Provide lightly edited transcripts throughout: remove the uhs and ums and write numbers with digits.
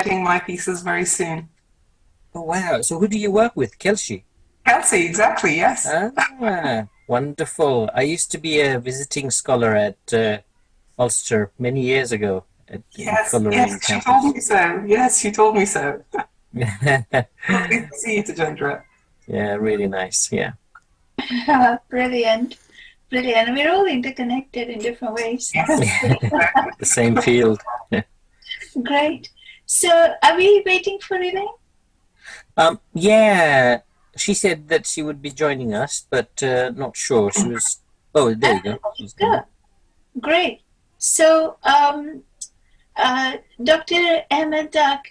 submitting my pieces very soon. Oh, wow. So who do you work with? Kelsey? Kelsey, exactly, yes. Ah, wonderful. I used to be a visiting scholar at Ulster many years ago at the Yes, Coleraine yes, she told campus. me so. Yes, she told me so. Lovely to see you, Tajendra. Yeah, really nice. Yeah. Brilliant. Brilliant. We're all interconnected in different ways. Yes, exactly. The same field. Great. So are we waiting for Elaine? Yeah, she said that she would be joining us, but not sure. She was. Oh, there you go. She's Yeah. Great. So, Dr. Ahmed Dak,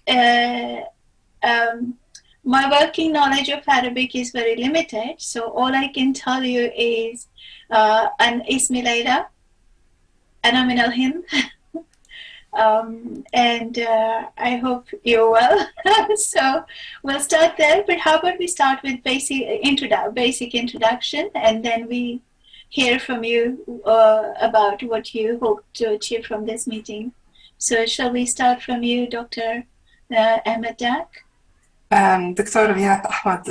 my working knowledge of Arabic is very limited, so all I can tell you is an Ismi Layla, Ana min al-Hind, and I hope you're well. So we'll start there, but how about we start with basic introduction, and then we hear from you about what you hope to achieve from this meeting. So shall we start from you, Dr. Ahmed Dak? دكتور غياث أحمد،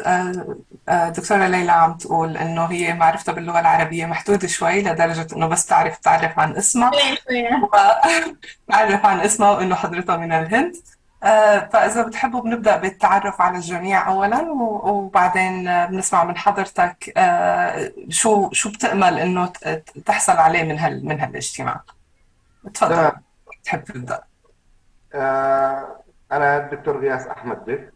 دكتورة ليلى عم تقول إنه هي معرفتها باللغة العربية محدودة شوي لدرجة إنه بس تعرف عن اسمها تعرف عن اسمها وإنه حضرتها من الهند. فإذا بتحبوا بنبدأ بالتعرف على الجميع أولا وبعدين بنسمع من حضرتك شو بتأمل إنه تحصل عليه من هالاجتماع. تفضل تحب تبدأ. أنا الدكتور غياث أحمد بك،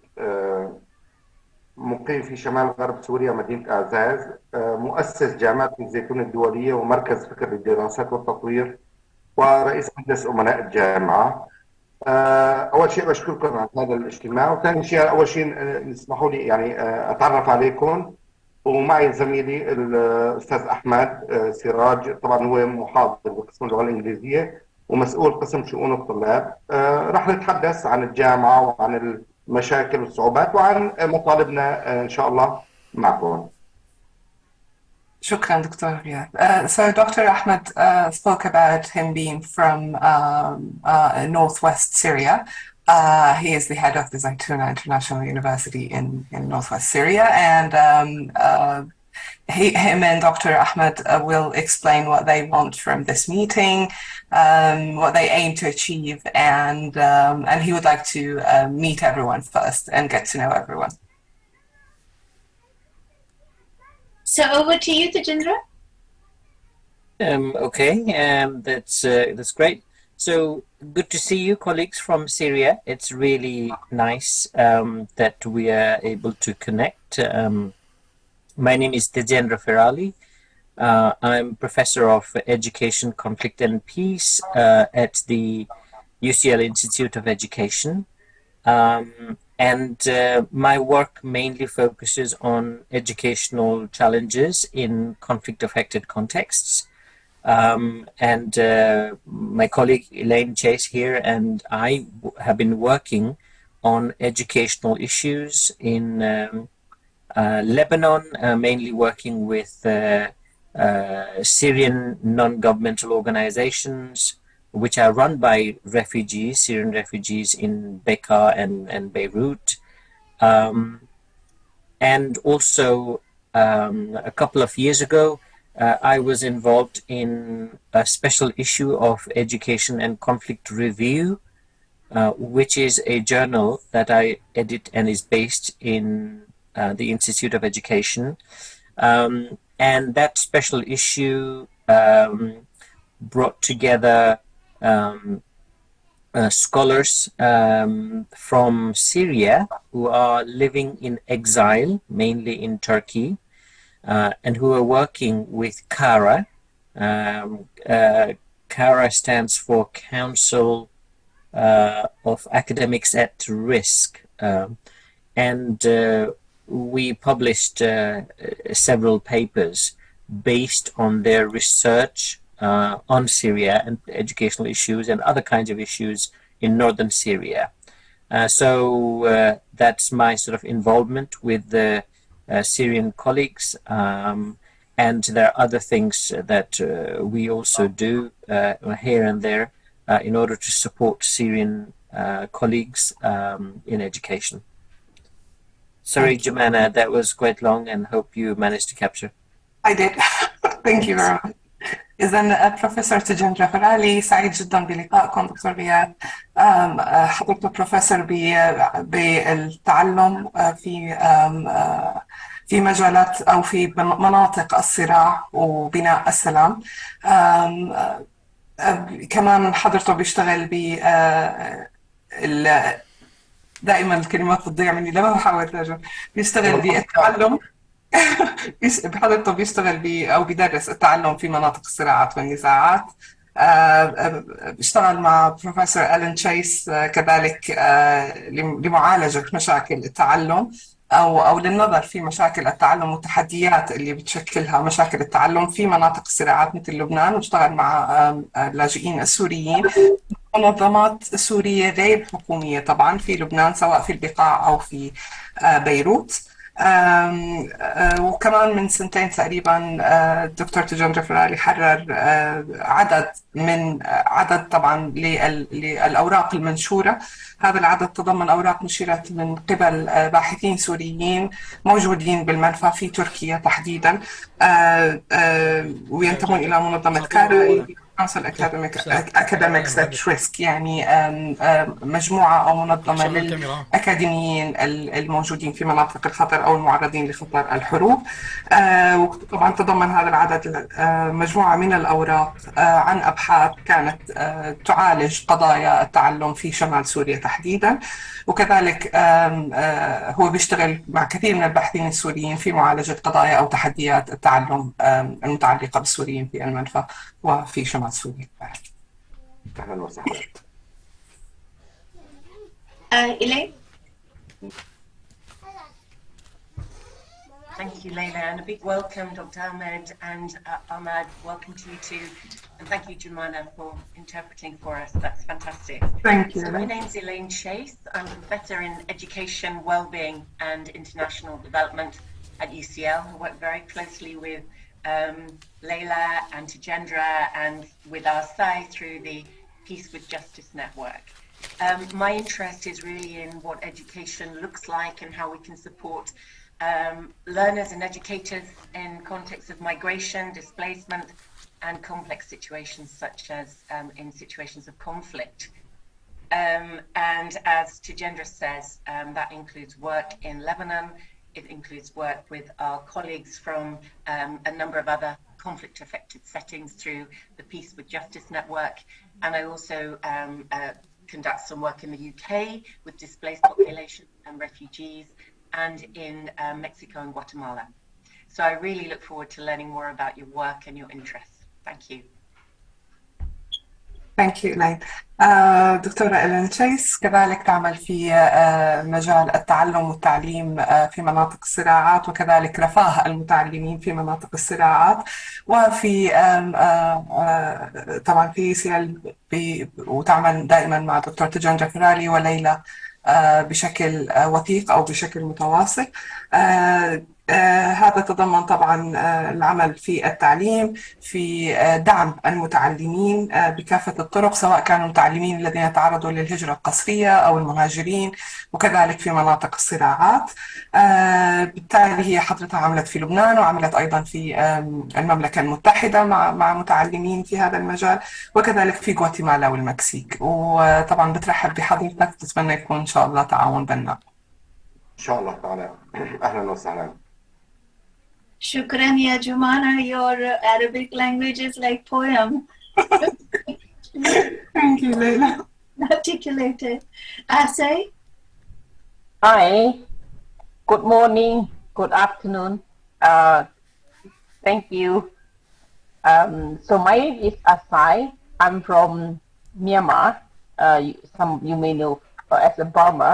مقيم في شمال غرب سوريا مدينة أعزاز، مؤسس جامعة الزيتون الدولية ومركز فكر للدراسات والتطوير ورئيس مجلس أمناء الجامعة. أول شيء بشكركم على هذا الاجتماع، وثاني شيء أول شيء اسمحوا لي يعني أتعرف عليكم، ومعي زميلي الأستاذ أحمد سراج، طبعا هو محاضر بقسم اللغة الإنجليزية ومسؤول قسم شؤون الطلاب. راح نتحدث عن الجامعة وعن المشاكل والصعوبات وعن مطالبنا إن شاء الله معكم. شكرا دكتور غياث. So Dr. Ahmed spoke about him being from northwest Syria. He is the head of the Zaytuna International University in northwest Syria, and him and Dr. Ahmed will explain what they want from this meeting, what they aim to achieve, and he would like to meet everyone first and get to know everyone. So over to you, Tajendra. Okay, that's great. So good to see you, colleagues from Syria. It's really nice that we are able to connect. My name is Tajendra Ferali. I'm professor of education, conflict and peace at the UCL Institute of Education. And my work mainly focuses on educational challenges in conflict-affected contexts. And my colleague Elaine Chase here and I have been working on educational issues in Lebanon, mainly working with Syrian non-governmental organizations which are run by refugees, Syrian refugees in Bekaa and Beirut. And also a couple of years ago, I was involved in a special issue of Education and Conflict Review, which is a journal that I edit and is based in the Institute of Education. And that special issue brought together scholars from Syria who are living in exile, mainly in Turkey, and who are working with CARA. CARA stands for Council of Academics at Risk. And we published several papers based on their research on Syria and educational issues and other kinds of issues in northern Syria. So that's my sort of involvement with the Syrian colleagues. And there are other things that we also do here and there in order to support Syrian colleagues in education. Sorry, Jemana, that was quite long, and hope you managed to capture. I did. Thank you very much. إذا بروفيسور تجندرا فرالي، سعيد جدا بلقائكم دكتور غياث. حضرته بروفيسور بالتعلم في مجالات أو في مناطق الصراع وبناء السلام. كمان حضرته بيشتغل دائما الكلمات بتضيع مني لما بحاول اترجم. بيشتغل بالتعلم بحضرته بيشتغل أو بيدرس التعلم في مناطق الصراعات والنزاعات. بيشتغل مع بروفيسور ألين تشيس كذلك لمعالجة مشاكل التعلم أو للنظر في مشاكل التعلم والتحديات اللي بتشكلها مشاكل التعلم في مناطق الصراعات مثل لبنان، واشتغل مع اللاجئين السوريين، منظمات سورية غير حكومية طبعا في لبنان سواء في البقاع أو في بيروت. وكمان من سنتين تقريبا الدكتور تجندرا فرالي حرر عدد طبعا للأوراق المنشورة. هذا العدد تضمن أوراق نشرت من قبل باحثين سوريين موجودين بالمنفى في تركيا تحديدا، وينتمون إلى منظمة كارا Council Academics at Risk، يعني مجموعة أو منظمة للأكاديميين الموجودين في مناطق الخطر أو المعرضين لخطر الحروب. وطبعا تضمن هذا العدد مجموعة من الأوراق عن أبحاث كانت تعالج قضايا التعلم في شمال سوريا تحديدا، وكذلك هو بيشتغل مع كثير من الباحثين السوريين في معالجة قضايا أو تحديات التعلم المتعلقة بالسوريين في المنفى وفي شمال سوريا. أهلا وسهلا. Elaine? Thank you, Leila, and a big welcome, Dr. Ahmed and Ahmad. Welcome to you too, and thank you, Jemana, for interpreting for us. That's fantastic. Thank you. So my name's Elaine Chase. I'm a professor in education, wellbeing, and international development at UCL. I work very closely with Leila and Tejendra and with our SAI through the Peace with Justice Network. My interest is really in what education looks like and how we can support learners and educators in context of migration, displacement, and complex situations such as in situations of conflict. And as Tejendra says, that includes work in Lebanon. It includes work with our colleagues from a number of other conflict-affected settings through the Peace with Justice Network. And I also conduct some work in the UK with displaced populations and refugees, and in Mexico and Guatemala. So I really look forward to learning more about your work and your interests. Thank you. Thank you, Elaine. دكتورة إلين تشيس كذلك تعمل في مجال التعلم والتعليم في مناطق الصراعات، وكذلك رفاه المتعلمين في مناطق الصراعات، وفي طبعا في سيال وتعمل دائما مع دكتور تجندرا فرالي وليلى بشكل وثيق أو بشكل متواصل. هذا تضمن طبعا العمل في التعليم، في دعم المتعلمين بكافة الطرق، سواء كانوا المتعلمين الذين تعرضوا للهجرة القسرية أو المهاجرين، وكذلك في مناطق الصراعات. بالتالي هي حضرتها عملت في لبنان وعملت أيضا في المملكة المتحدة مع متعلمين في هذا المجال، وكذلك في غواتيمالا والمكسيك. وطبعا بترحب بحضرتك، تتمنى يكون إن شاء الله تعاون بيننا. إن شاء الله تعالى. أهلا وسهلا. Shukran ya Jumana, your Arabic language is like poem. Thank you, Leila. Articulated. Asay? Hi, good morning, good afternoon. Thank you. So my name is Asai. I'm from Myanmar. Some you may know as a Burma.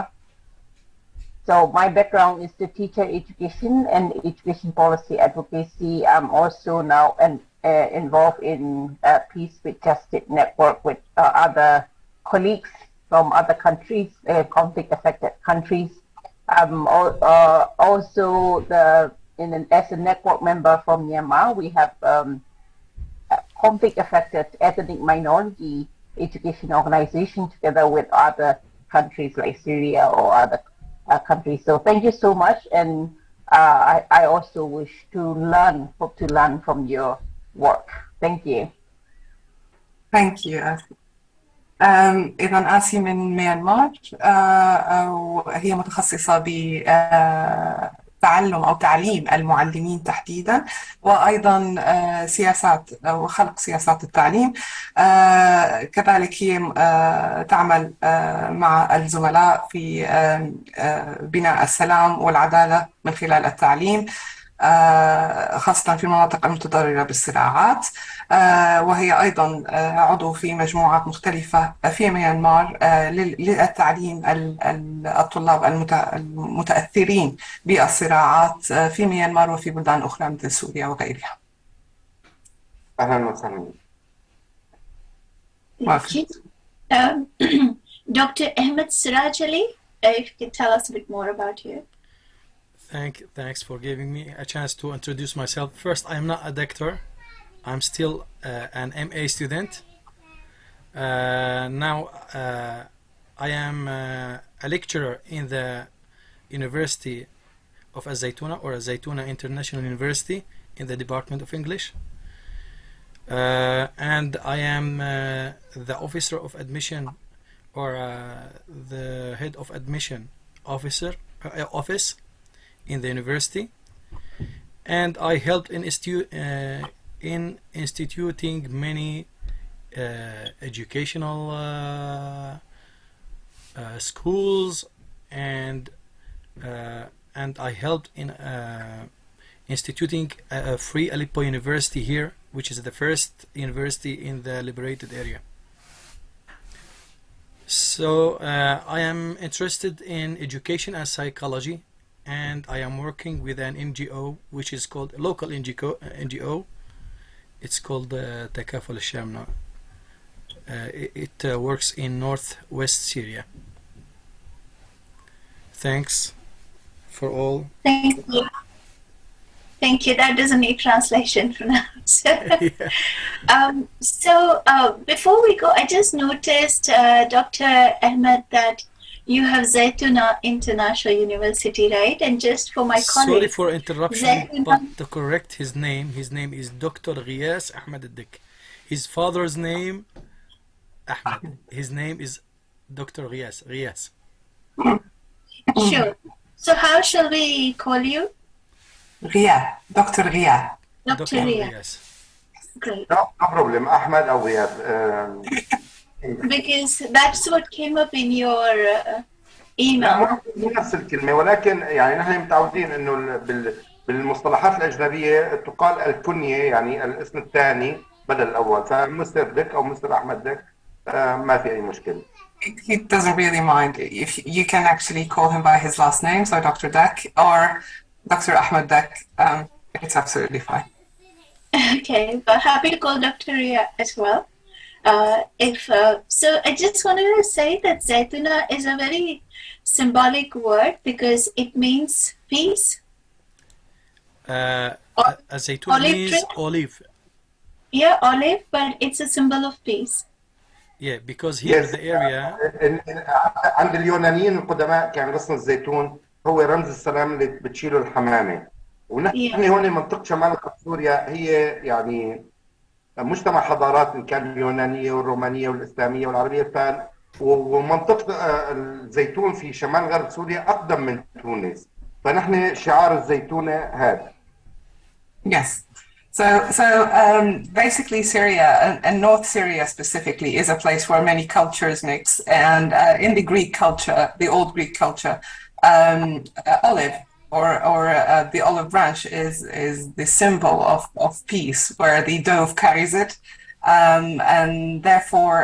So my background is the teacher education and education policy advocacy. I'm also now involved in Peace with Justice Network with other colleagues from other countries, conflict-affected countries. I'm also as a network member from Myanmar. We have conflict-affected ethnic minority education organization together with other countries like Syria or other countries. So thank you so much, and I also wish to hope to learn from your work. Thank you. Thank you. إذا آسي من ميانمار، وهي متخصصة بتعلم أو تعليم المعلمين تحديدا، وأيضا سياسات وخلق سياسات التعليم. كذلك هي تعمل مع الزملاء في بناء السلام والعدالة من خلال التعليم، خاصة في المناطق المتضررة بالصراعات. وهي أيضا عضو في مجموعات مختلفة في ميانمار للتعليم الطلاب المتأثرين بالصراعات في ميانمار وفي بلدان أخرى مثل سوريا وغيرها. أهلا وسهلا. Dr. Ahmed Siraj Ali, if you could tell us a bit more about you. Thanks for giving me a chance to introduce myself. First, I'm not a doctor. I'm still an MA student. Now I am a lecturer in the University of Al-Zaytuna, or Al-Zaytuna International University, in the Department of English. And I am the officer of admission, or the head of admission office in the university, and I helped in instituting many educational schools, and I helped in instituting a free Aleppo University here, which is the first university in the liberated area. So I am interested in education and psychology, and I am working with an NGO which is called a local NGO. It's called Takaful Shamna. It works in northwest Syria. Thanks for all. Thank you. Thank you. That doesn't need translation for now. So, before we go, I just noticed, Dr. Ahmed, that you have Zaytuna International University, right? And just for my colleagues. Sorry for interruption, but to correct his name is Dr. غياث Ahmed al-Dik. His father's name, Ahmed. His name is Dr. غياث. Sure. So how shall we call you? غياث. Dr. غياث. Dr. غياث. Great. No problem. Ahmed أو غياث. Because that's what came up in your email. مو نفس الكلمة، ولكن يعني نحن متعودين إنه بالمصطلحات الأجنبية تقال الكنية، يعني الاسم الثاني بدل الأول، فمستر دك أو مستر أحمد دك ما في أي مشكلة. He doesn't really mind. If you can actually call him by his last name, so Dr. Dak or Dr. Ahmed Dak, it's absolutely fine. Okay, but happy to call Dr. Ria as well. So I just wanted to say that Zaytuna is a very symbolic word because it means peace. Zaytuna means olive. Yeah, olive, but it's a symbol of peace. Yeah, because here in the area. عند اليونانيين القدماء كان غصن الزيتون هو رمز السلام اللي بتشيله الحمامة، ونحن هون منطقة شمال غرب سوريا هي يعني مجتمع حضارات، إن كان اليونانية والرومانية والإسلامية والعربية، ومنطقة الزيتون في شمال غرب سوريا أقدم من تونس، فنحن شعار الزيتونة هذا. Yes. So basically Syria, and North Syria specifically, is a place where many cultures mix. And in the Greek culture, the old Greek culture, olive or the olive branch is the symbol of peace, where the dove carries it. And therefore,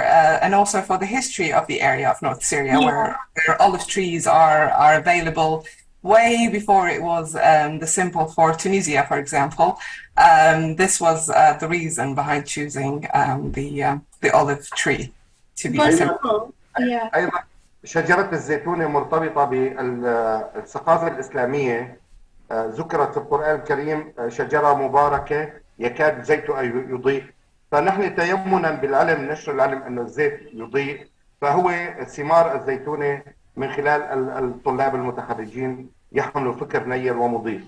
and also for the history of the area of North Syria, where olive trees are available way before it was the symbol for Tunisia, for example. This was the reason behind choosing the olive tree to be a symbol. أيضا شجرة الزيتونة مرتبطة بالثقافة الإسلامية، ذكرت في القرآن الكريم شجرة مباركة يكاد زيتها يضيء، فنحن تيمنا بالعلم، نشر العلم أنه الزيت يضيء، فهو ثمار الزيتونة من خلال الطلاب المتخرجين يحملوا فكر نير ومضيء.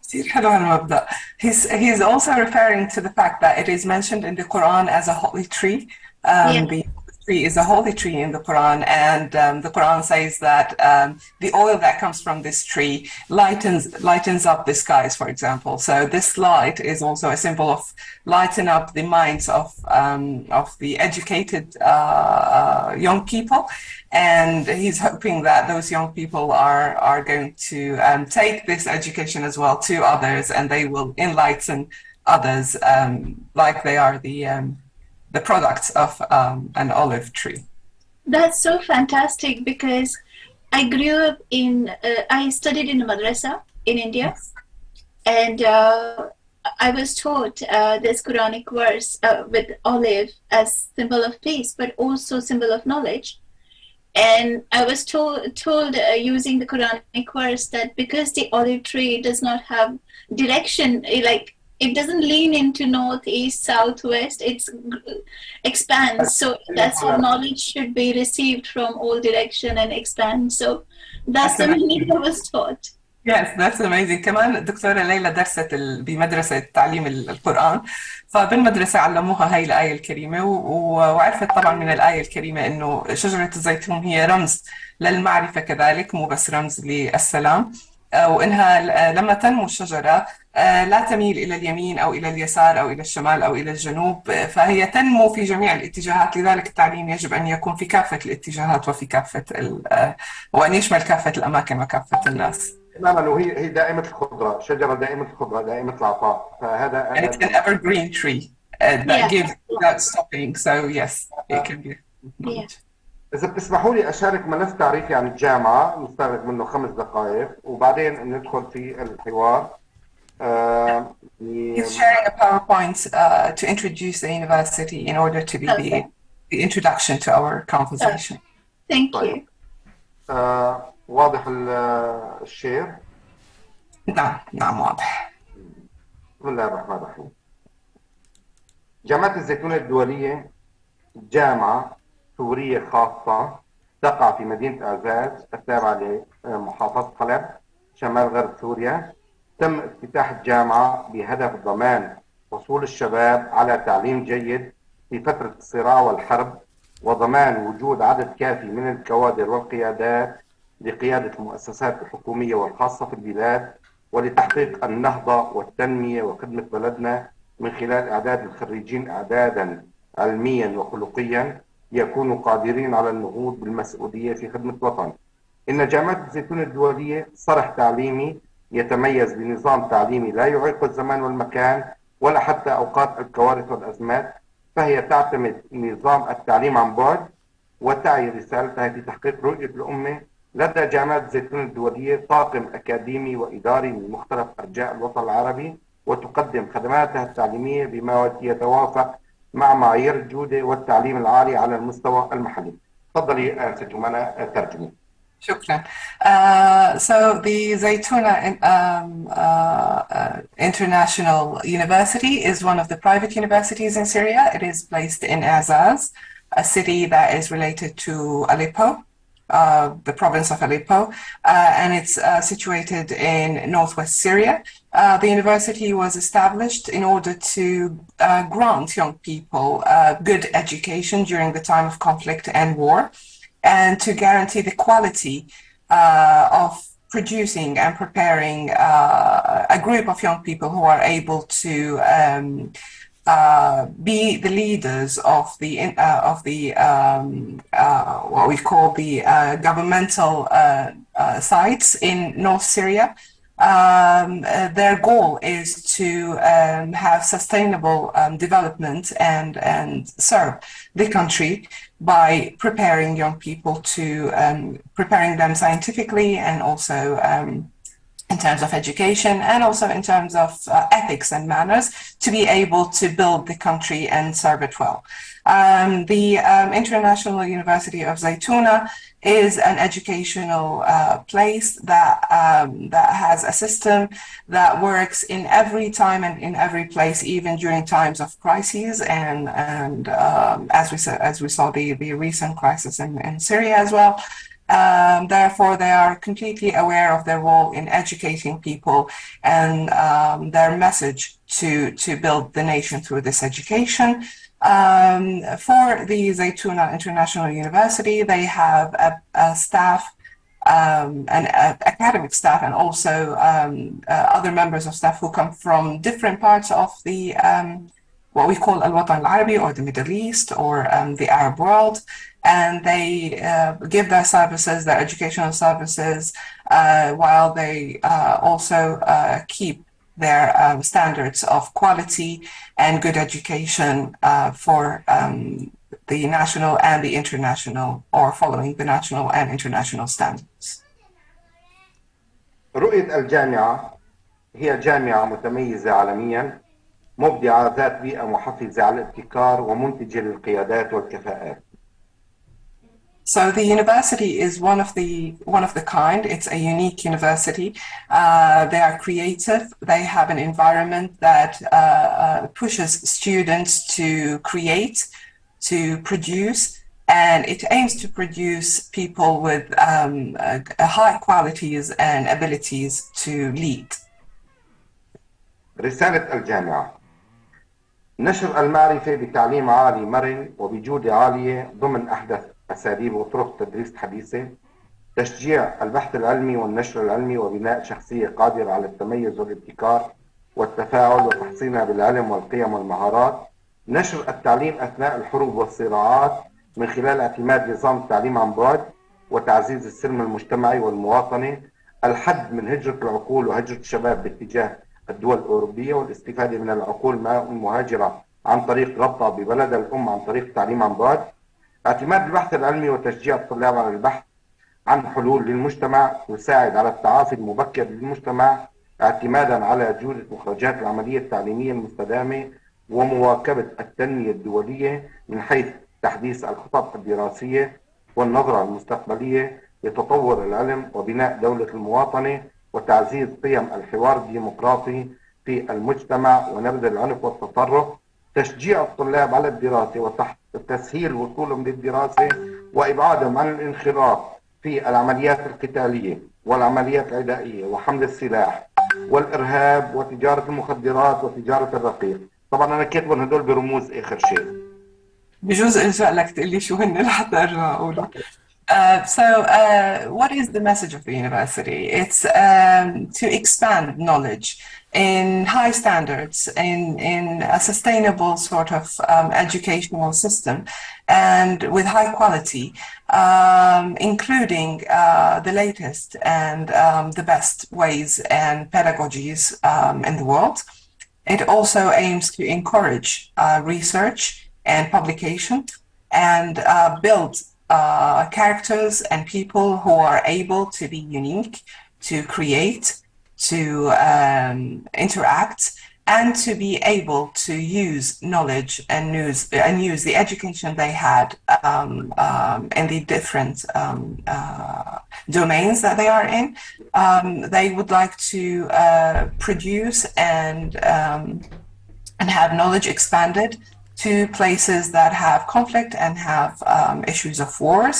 كثير حلو هالمبدأ. He's also referring to the fact that it is mentioned in the Quran as a holy tree. Yeah. The tree is a holy tree in the Quran, and the Quran says that the oil that comes from this tree lightens up the skies, for example. So this light is also a symbol of lighten up the minds of the educated young people. And he's hoping that those young people are going to take this education as well to others, and they will enlighten others like they are the products of an olive tree. That's so fantastic because I grew up I studied in a madrasa in India, and I was taught this Quranic verse with olive as symbol of peace, but also symbol of knowledge. And I was told using the Quranic verse that because the olive tree does not have direction, like it doesn't lean into north, east, south, west, it expands. So that's how knowledge should be received from all direction and expand. So that's the meaning I was taught. Yes, that's amazing. كمان الدكتورة ليلى درست بمدرسة تعليم القرآن، فبالمدرسة علموها هاي الآية الكريمة، وعرفت طبعا من الآية الكريمة إنه شجرة الزيتون هي رمز للمعرفة كذلك، مو بس رمز للسلام، وإنها لما تنمو الشجرة لا تميل إلى اليمين أو إلى اليسار أو إلى الشمال أو إلى الجنوب، فهي تنمو في جميع الاتجاهات. لذلك التعليم يجب أن يكون في كافة الاتجاهات وفي كافة وأن يشمل كافة الأماكن وكافة الناس. تماما، وهي دائمة الخضرة، شجرة دائمة الخضرة، دائمة العطاء، فهذا And it's an evergreen tree that gives without stopping. So yes, it can be. Yeah. إذا بتسمحوا لي أشارك ملف تعريفي عن الجامعة، نستغرق منه 5 دقائق وبعدين ندخل في الحوار. He's sharing a PowerPoint to introduce the university in order to be the introduction to our conversation. Thank you. واضح الشير؟ نعم واضح. بسم الله الرحمن الرحيم. جامعة الزيتونة الدولية جامعة سورية خاصة تقع في مدينة أعزاز التابعة لمحافظة حلب شمال غرب سوريا. تم افتتاح الجامعة بهدف ضمان حصول الشباب على تعليم جيد في فترة الصراع والحرب، وضمان وجود عدد كافي من الكوادر والقيادات لقيادة المؤسسات الحكومية والخاصة في البلاد، ولتحقيق النهضة والتنمية وخدمة بلدنا من خلال إعداد الخريجين إعدادا علميا وخلقيا يكونوا قادرين على النهوض بالمسؤولية في خدمة الوطن. إن جامعة الزيتون الدولية صرح تعليمي يتميز بنظام تعليمي لا يعيق الزمان والمكان ولا حتى أوقات الكوارث والأزمات، فهي تعتمد نظام التعليم عن بعد، وتعي رسالتها في تحقيق رؤية الأمة. لدى جامعة الزيتون الدولية طاقم أكاديمي وإداري من مختلف أرجاء الوطن العربي، وتقدم خدماتها التعليمية بما يتوافق مع معايير الجودة والتعليم العالي على المستوى المحلي. تفضلي ست جمانة ترجمي. شكرا. So the Zaytuna International University is one of the private universities in Syria. It is placed in Azaz, a city that is related to Aleppo, the province of Aleppo, and it's situated in northwest Syria. The university was established in order to grant young people good education during the time of conflict and war, and to guarantee the quality of producing and preparing a group of young people who are able to be the leaders of the what we call the governmental sites in North Syria. Their goal is to have sustainable development and serve the country by preparing young people to preparing them scientifically and also in terms of education and also in terms of ethics and manners to be able to build the country and serve it well. The International University of Zaytuna is an educational place that has a system that works in every time and in every place, even during times of crises. And as we saw the recent crisis in Syria as well. Therefore, they are completely aware of their role in educating people and their message to build the nation through this education. For the Zaytuna International University, they have a staff, an academic staff, and also other members of staff who come from different parts of the what we call Al-Watan Al-Arabi, or the Middle East, or the Arab world. And they give their services, their educational services, while they also keep their standards of quality and good education for the national and the international, or following the national and international standards. رؤية الجامعة هي جامعة متميزة عالميا، مبدعة، ذات بيئة محفزة على الابتكار ومنتجة للقيادات والكفاءات. So the university is one of the kind. It's a unique university. They are creative. They have an environment that pushes students to create, to produce, and it aims to produce people with high qualities and abilities to lead. رسالة الجامعة: نشر المعرفة بتعليم عالي مرن وبجودة عالية ضمن أحدث أساليب وطرق تدريس حديثة، تشجيع البحث العلمي والنشر العلمي وبناء شخصية قادرة على التميز والابتكار والتفاعل وتحصينها بالعلم والقيم والمهارات، نشر التعليم أثناء الحروب والصراعات من خلال اعتماد نظام التعليم عن بعد وتعزيز السلم المجتمعي والمواطني، الحد من هجرة العقول وهجرة الشباب باتجاه الدول الأوروبية والاستفادة من العقول المهاجرة عن طريق ربطها ببلدها الأم عن طريق التعليم عن بعد، اعتماد البحث العلمي وتشجيع الطلاب على البحث عن حلول للمجتمع يساعد على التعافي المبكر للمجتمع، اعتمادا على جودة مخرجات العملية التعليمية المستدامة ومواكبة التنمية الدولية من حيث تحديث الخطط الدراسية والنظرة المستقبلية لتطور العلم وبناء دولة المواطنة وتعزيز قيم الحوار الديمقراطي في المجتمع ونبذ العنف والتطرف، تشجيع الطلاب على الدراسة وتسهيل وصولهم للدراسة وإبعادهم عن الانخراط في العمليات القتالية والعمليات العدائية وحمل السلاح والإرهاب وتجارة المخدرات وتجارة الرقيق. طبعا أنا كاتبهم هدول برموز آخر شيء. بجوز إرجع لك تقول لي شو هن لحتى أرجع أقوله. What is the message of the university? It's to expand knowledge in high standards, in a sustainable sort of educational system, and with high quality, including the latest and the best ways and pedagogies in the world. It also aims to encourage research and publication and build characters and people who are able to be unique, to create, to interact, and to be able to use knowledge and use the education they had in the different domains that they are in. They would like to produce and have knowledge expanded to places that have conflict and have issues of wars.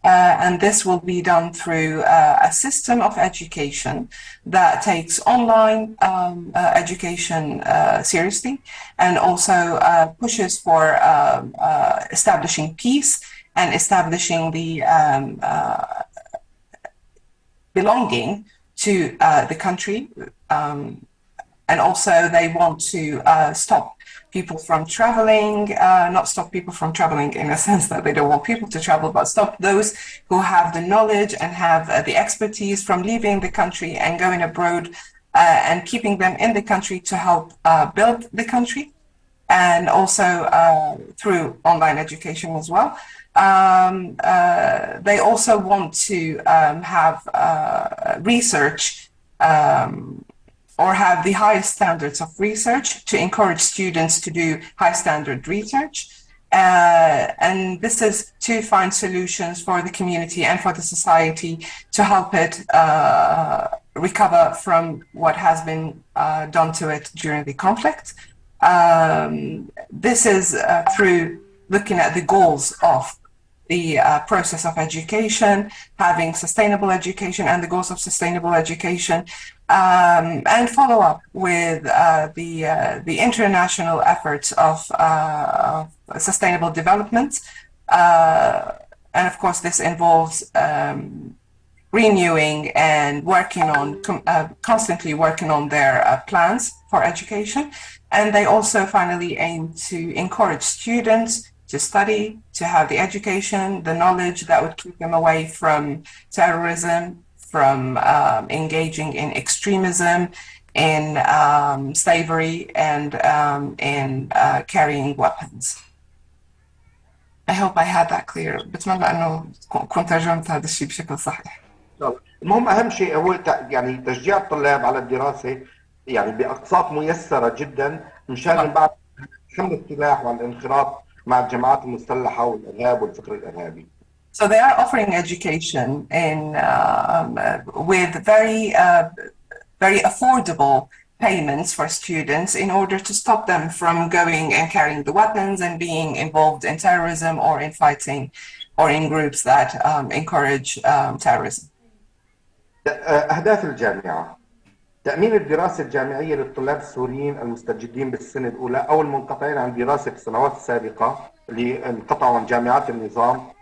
And this will be done through a system of education that takes online education seriously and also pushes for establishing peace and establishing the belonging to the country. And also they want to stop people from traveling, not stop people from traveling in a sense that they don't want people to travel, but stop those who have the knowledge and have the expertise from leaving the country and going abroad and keeping them in the country to help build the country, and also through online education as well. They also want to have research or have the highest standards of research, to encourage students to do high standard research. And this is to find solutions for the community and for the society to help it recover from what has been done to it during the conflict. This is through looking at the goals of the process of education, having sustainable education and the goals of sustainable education, and follow up with the international efforts of sustainable development. And of course, this involves renewing and working on, constantly working on their plans for education. And they also finally aim to encourage students to study, to have the education, the knowledge that would keep them away from terrorism, from engaging in extremism, in slavery, and in carrying weapons. I hope I had that clear. بتمنى انه كنت ترجمت هذا الشيء بشكل صحيح. المهم اهم شيء هو يعني تشجيع الطلاب على الدراسه يعني باقساط ميسره جدا مشان بعد حمل السلاح والانخراط مع الجماعات المسلحه والارهاب والفكر الارهابي. So they are offering education in with very affordable payments for students in order to stop them from going and carrying the weapons and being involved in terrorism or in fighting or in groups that encourage terrorism. أهداف الجامعة: تأمين الدراسة الجامعية للطلاب السوريين المستجدين بالسنة الأولى أو المنقطعين عن دراسة السنوات السابقة اللي انقطعوا عن جامعات النظام.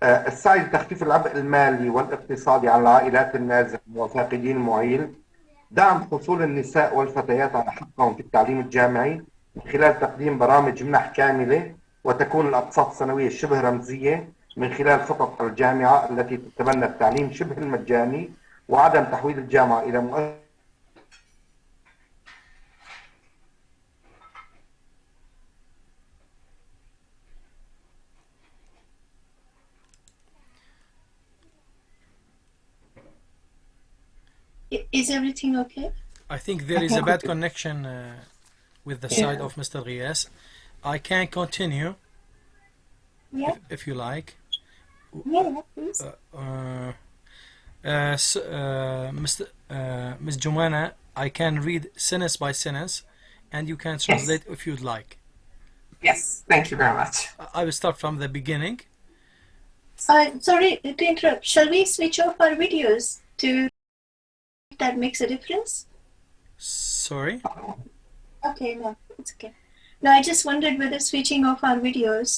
السعي لتخفيف العبء المالي والاقتصادي على العائلات النازحة وفاقدين المعيل. دعم حصول النساء والفتيات على حقهم في التعليم الجامعي من خلال تقديم برامج منح كاملة وتكون الأقساط السنوية شبه رمزية من خلال خطط الجامعة التي تتبنى التعليم شبه المجاني وعدم تحويل الجامعة إلى مؤسسة. Is everything okay? I think there is a bad connection with the side of Mr. غياث. I can continue Yeah. if you like. Yeah, please. Ms. Jumana, I can read sentence by sentence and you can translate if you'd like. Yes, thank you very much. I will start from the beginning. Sorry to interrupt. Shall we switch off our videos to that makes a difference? Sorry? Okay, no, it's okay. No, I just wondered whether switching off our videos.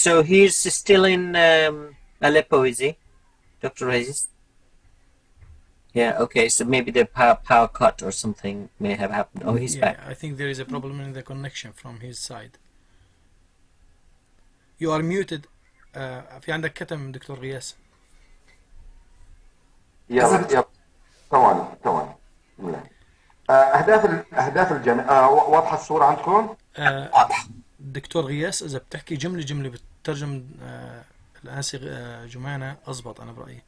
So he's still in Aleppo, is he, Dr. Aziz? Yeah, okay, so maybe the power cut or something may have happened. Oh, he's back. I think there is a problem in the connection from his side. You are muted. في عندك كتم دكتور غياث. يلا ثواني. اهداف الجامعه واضحه الصوره عندكم؟ واضحه. دكتور غياث اذا بتحكي جمله بتترجم الانسه جمانه اضبط انا برايي.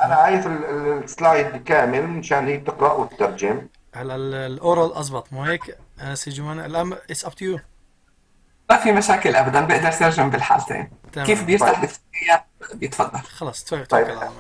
انا عايز السلايد كامل مشان هي تقرا وتترجم. هلا الاورال اضبط مو هيك انسه جمانه؟ الان اتس اب تو يو. ما في مشاكل ابدا، بقدر ترجم بالحالتين. تمام. كيف بيفتح الفتحية بيتفضل. خلاص توكل على الله.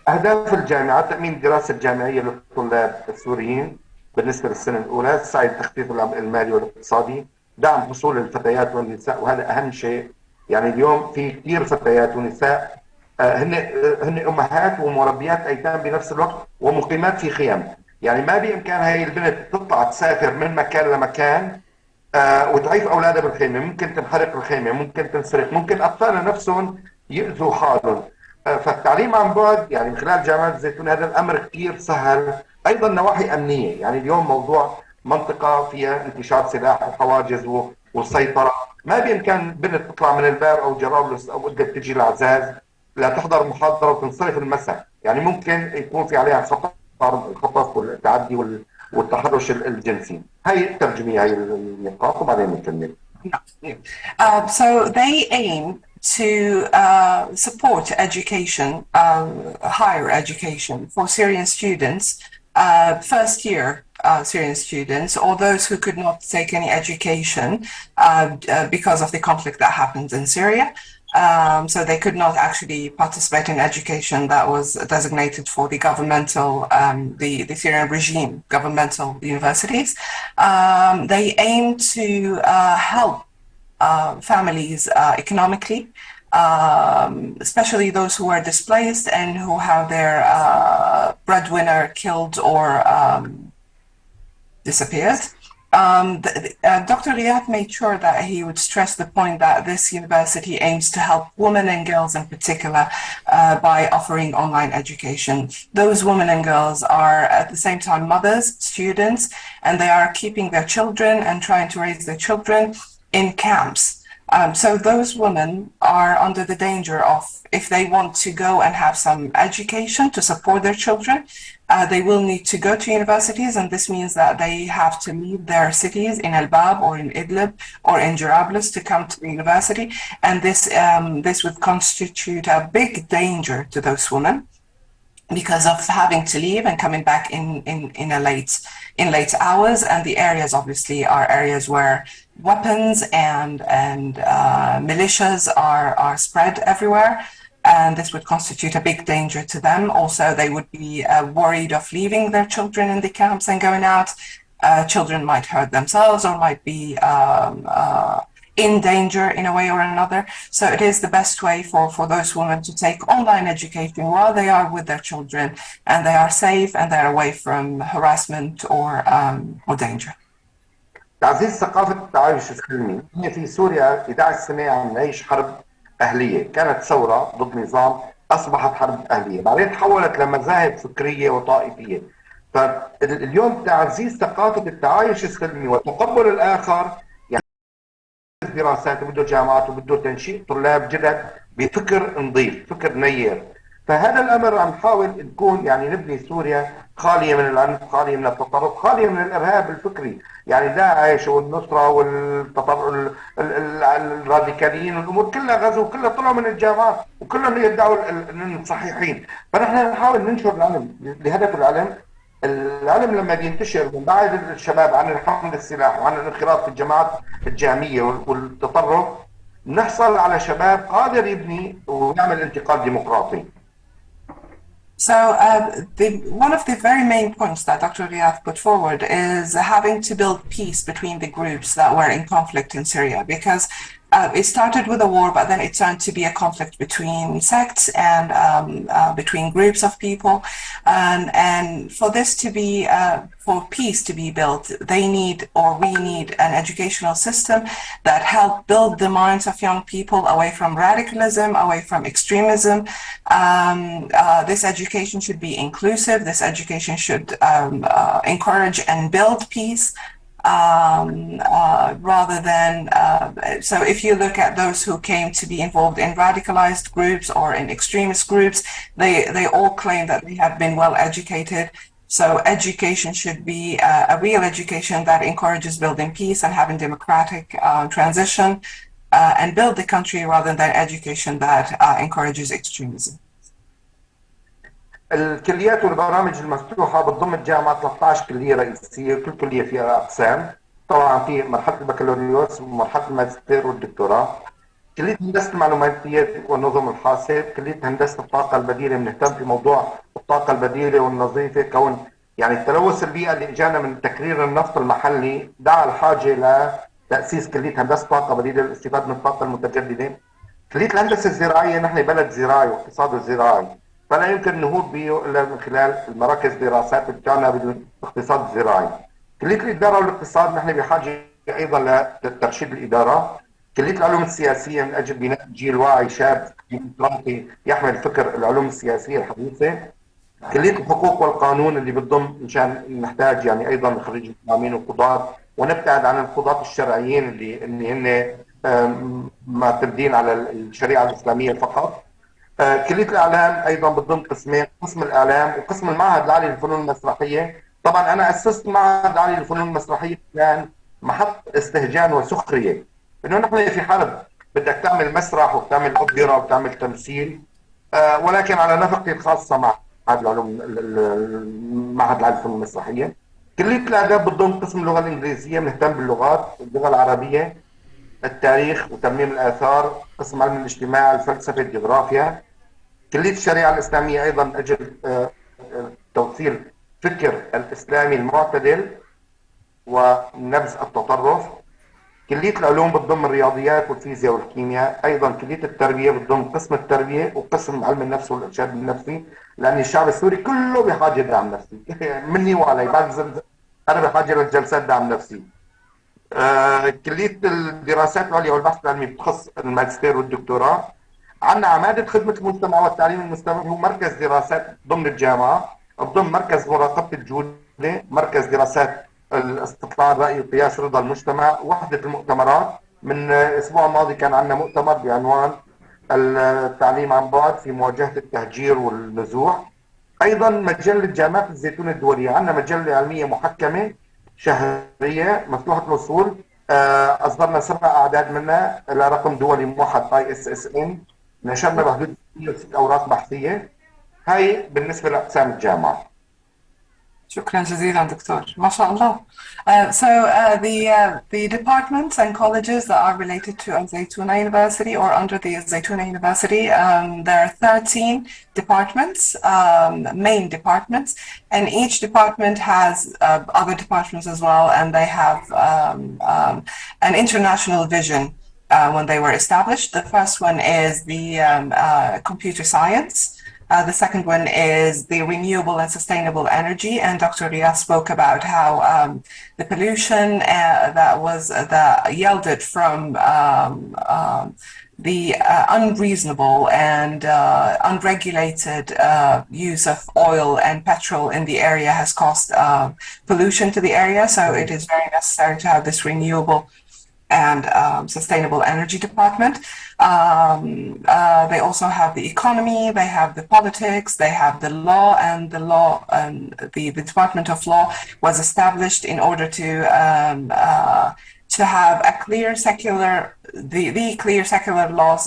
أهداف الجامعة: تأمين الدراسة الجامعية للطلاب السوريين بالنسبة للسنة الأولى، السعي لتخفيف العبء المالي والاقتصادي، دعم حصول الفتيات والنساء وهذا أهم شيء. يعني اليوم في كثير فتيات ونساء هن أمهات ومربيات أيتام بنفس الوقت ومقيمات في خيام. يعني ما بإمكان هاي البنت تطلع تسافر من مكان لمكان وتعيف أولادها بالخيمة. ممكن تنحرق الخيمة، ممكن تنسرق، ممكن أطفالها نفسهم يؤذوا حالهم. فالتعليم عن بعد يعني من خلال جامعة الزيتون هذا الأمر كثير سهل. أيضا نواحي أمنية، يعني اليوم موضوع منطقة فيها انتشار سلاح وحواجز والسيطرة، ما بإمكان بنت تطلع من الباب أو جرابلس أو بدها تجي العزاز لا تحضر محاضرة وتنصرف المساء. يعني ممكن يكون في عليها خطف والتعدي والتحرش الجنسي. هاي الترجمة، هاي النقاط وبعدين نكمل. So they aim to support education, higher education for Syrian students, first year Syrian students, or those who could not take any education because of the conflict that happened in Syria. So they could not actually participate in education that was designated for the governmental, the Syrian regime, governmental universities. They aim to help families economically, especially those who are displaced and who have their breadwinner killed or disappeared. Dr. غياث made sure that he would stress the point that this university aims to help women and girls in particular by offering online education. Those women and girls are at the same time mothers, students, and they are keeping their children and trying to raise their children in camps. So those women are under the danger of, if they want to go and have some education to support their children, they will need to go to universities, and this means that they have to leave their cities in Al-Bab or in Idlib or in Jarablus to come to the university, and this would constitute a big danger to those women because of having to leave and coming back in late hours. And the areas obviously are areas where weapons and militias are spread everywhere, and this would constitute a big danger to them. Also, they would be worried of leaving their children in the camps and going out. Children might hurt themselves or might be in danger in a way or another. So it is the best way for those women to take online education while they are with their children and they are safe and they're away from harassment or danger. تعزيز ثقافة التعايش السلمي. هي في سوريا 11 سنة عم نعيش حرب أهلية، كانت ثورة ضد نظام أصبحت حرب أهلية، بعدين تحولت لمذاهب فكرية وطائفية. فاليوم تعزيز ثقافة التعايش السلمي وتقبل الآخر يعني دراسات وبده جامعات وبده تنشئ طلاب جدد بفكر نظيف، فكر نير. فهذا الأمر عم نحاول نكون يعني نبني سوريا خالية من العنف، خالية من التطرف، خالية من الإرهاب الفكري، يعني داعش والنصرة والتطرف الراديكاليين والأمور كلها غزو، كلها طلعوا من الجامعات وكلهم يدعوا أنهم صحيحين. فنحن نحاول ننشر العلم لهدف العلم. العلم لما بينتشر من بعد الشباب عن حمل السلاح وعن الانخراط في الجماعات الجامية والتطرف، نحصل على شباب قادر يبني ويعمل انتقال ديمقراطي. So one of the very main points that Dr. غياث put forward is having to build peace between the groups that were in conflict in Syria, because it started with a war, but then it turned to be a conflict between sects and between groups of people. And for this to be, for peace to be built, they need, or we need, an educational system that help build the minds of young people away from radicalism, away from extremism. This education should be inclusive. This education should encourage and build peace. Rather than, so if you look at those who came to be involved in radicalized groups or in extremist groups, they all claim that they have been well educated. So education should be a real education that encourages building peace and having democratic transition and build the country, rather than education that encourages extremism. الكليات والبرامج المفتوحة بتضم الجامعة 13 كلية رئيسية، وكل كلية فيها أقسام. طبعا في مرحلة البكالوريوس ومرحلة الماجستير والدكتوراه. كلية هندسة المعلوماتيات والنظم الحاسب، كلية هندسة الطاقة البديلة بنهتم في موضوع الطاقة البديلة والنظيفة، كون يعني التلوث البيئة اللي اجانا من تكرير النفط المحلي دعا الحاجة لتأسيس كلية هندسة طاقة بديلة للاستفادة من الطاقة المتجددة. كلية الهندسة الزراعية، نحن بلد زراعي واقتصاده زراعي، فلا يمكن النهوض به الا من خلال المراكز دراسات بتاعنا بالاقتصاد الزراعي. كليه الاداره والاقتصاد نحن بحاجه ايضا لترشيد الاداره. كليه العلوم السياسيه من اجل بناء جيل واعي شاب ديمقراطي يحمل فكر العلوم السياسيه الحديثه. كليه الحقوق والقانون اللي بتضم مشان نحتاج يعني ايضا خريج محامين وقضاة، ونبتعد عن القضاة الشرعيين اللي هن معتمدين على الشريعه الاسلاميه فقط. كلية الإعلام أيضا بتضم قسمين، قسم الإعلام وقسم المعهد العالي للفنون المسرحية. طبعا أنا أسست معهد العالي للفنون المسرحية كان محط استهجان وسخرية، إنه نحن في حرب، بدك تعمل مسرح وبتعمل أوبرا وبتعمل تمثيل، ولكن على نفقتي الخاصة مع معهد العلوم معهد الفنون المسرحية. كلية الآداب بتضم قسم اللغة الإنجليزية، بنهتم باللغات، اللغة العربية، التاريخ وترميم الآثار، قسم علم الاجتماع، الفلسفة، الجغرافيا. كلية الشريعة الإسلامية أيضا أجل توصيل فكر الإسلامي المعتدل ونبذ التطرف. كلية العلوم بتضم الرياضيات والفيزياء والكيمياء. أيضا كلية التربية بتضم قسم التربية وقسم علم النفس والإرشاد النفسي، لأن الشعب السوري كله بحاجة دعم نفسي مني وعلي. أنا بحاجة للجلسات دعم نفسي. كلية الدراسات العليا والبحث العلمي بتخص الماجستير والدكتوراه. عندنا عمادة خدمة المجتمع والتعليم المستمر، هو مركز دراسات ضمن الجامعة، بضم مركز مراقبة الجودة، مركز دراسات الاستطلاع الرأي وقياس رضا المجتمع، وحدة المؤتمرات. من الأسبوع الماضي كان عندنا مؤتمر بعنوان التعليم عن بعد في مواجهة التهجير والنزوح. أيضا مجلة جامعة الزيتون الدولية، عندنا مجلة علمية محكمة شهرية مفتوحة الوصول، أصدرنا 7 أعداد منها إلى رقم دولي موحد ISSN، نشرنا بحدود 6 أوراق بحثية. هاي بالنسبة لأقسام الجامعة. شكرا جزيلا دكتور، ما شاء الله. The departments and colleges that are related to Al-Zaytuna University or under the Zaytuna University, there are 13 departments, main departments, and each department has other departments as well, and they have an international vision when they were established. The first one is the computer science. The second one is the renewable and sustainable energy, and Dr. Riyaz spoke about how the pollution that yielded from the unreasonable and unregulated use of oil and petrol in the area has caused pollution to the area. So it is very necessary to have this renewable and sustainable energy department. They also have the economy, they have the politics, they have the law, and the Department of Law was established in order to have a clear secular, the clear secular laws,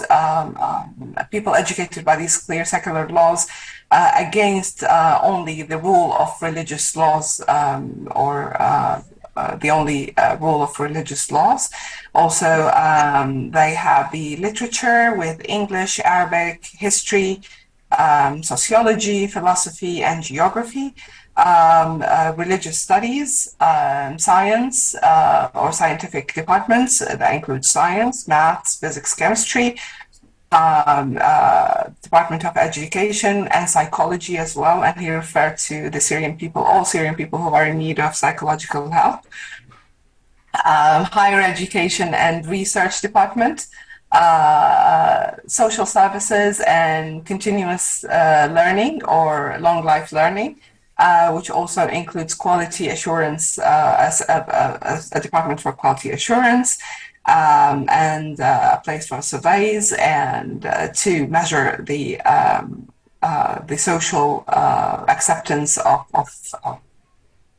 people educated by these clear secular laws against only the rule of religious laws the only rule of religious laws. Also, they have the literature with English, Arabic, history, sociology, philosophy, and geography, religious studies, science or scientific departments that include science, maths, physics, chemistry, Department of Education and Psychology as well, and he referred to the Syrian people, all Syrian people who are in need of psychological help. Higher Education and Research Department, Social Services and Continuous Learning or Long Life Learning, which also includes Quality Assurance, as a Department for Quality Assurance, and a place for surveys and to measure the social acceptance of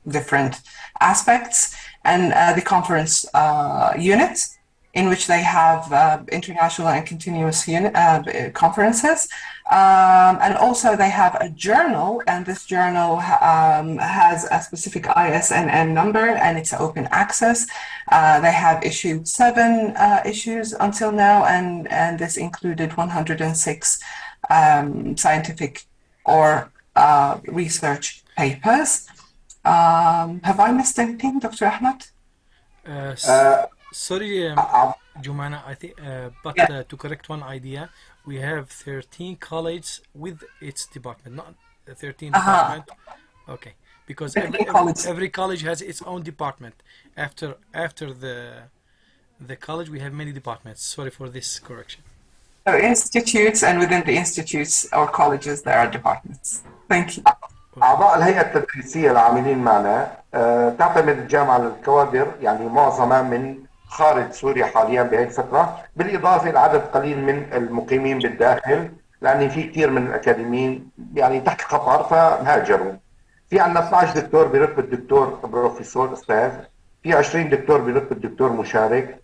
different aspects, and the conference unit, in which they have international and continuous conferences. And also they have a journal, and this journal has a specific ISNN number, and it's open access. They have issued 7 issues until now, and this included 106 scientific or research papers. Have I missed anything, Dr. Ahmed? Sorry, Jumana, I think, but to correct one idea, we have 13 colleges with its department, not 13 department. Okay, because every college has its own department. After the college, we have many departments. Sorry for this correction. So institutes, and within the institutes or colleges, there are departments. Thank you. أعضاء الهيئة التدريسية العاملين معنا تعتمد الجامعة على الكوادر، يعني معظمها من خارج سوريا حاليا بهذه الفترة، بالإضافة لعدد قليل من المقيمين بالداخل، لأن في كثير من الأكاديميين يعني تحت خطر فهاجروا. في عندنا 12 دكتور برتبة الدكتور بروفيسور أستاذ، في 20 دكتور برتبة الدكتور مشارك،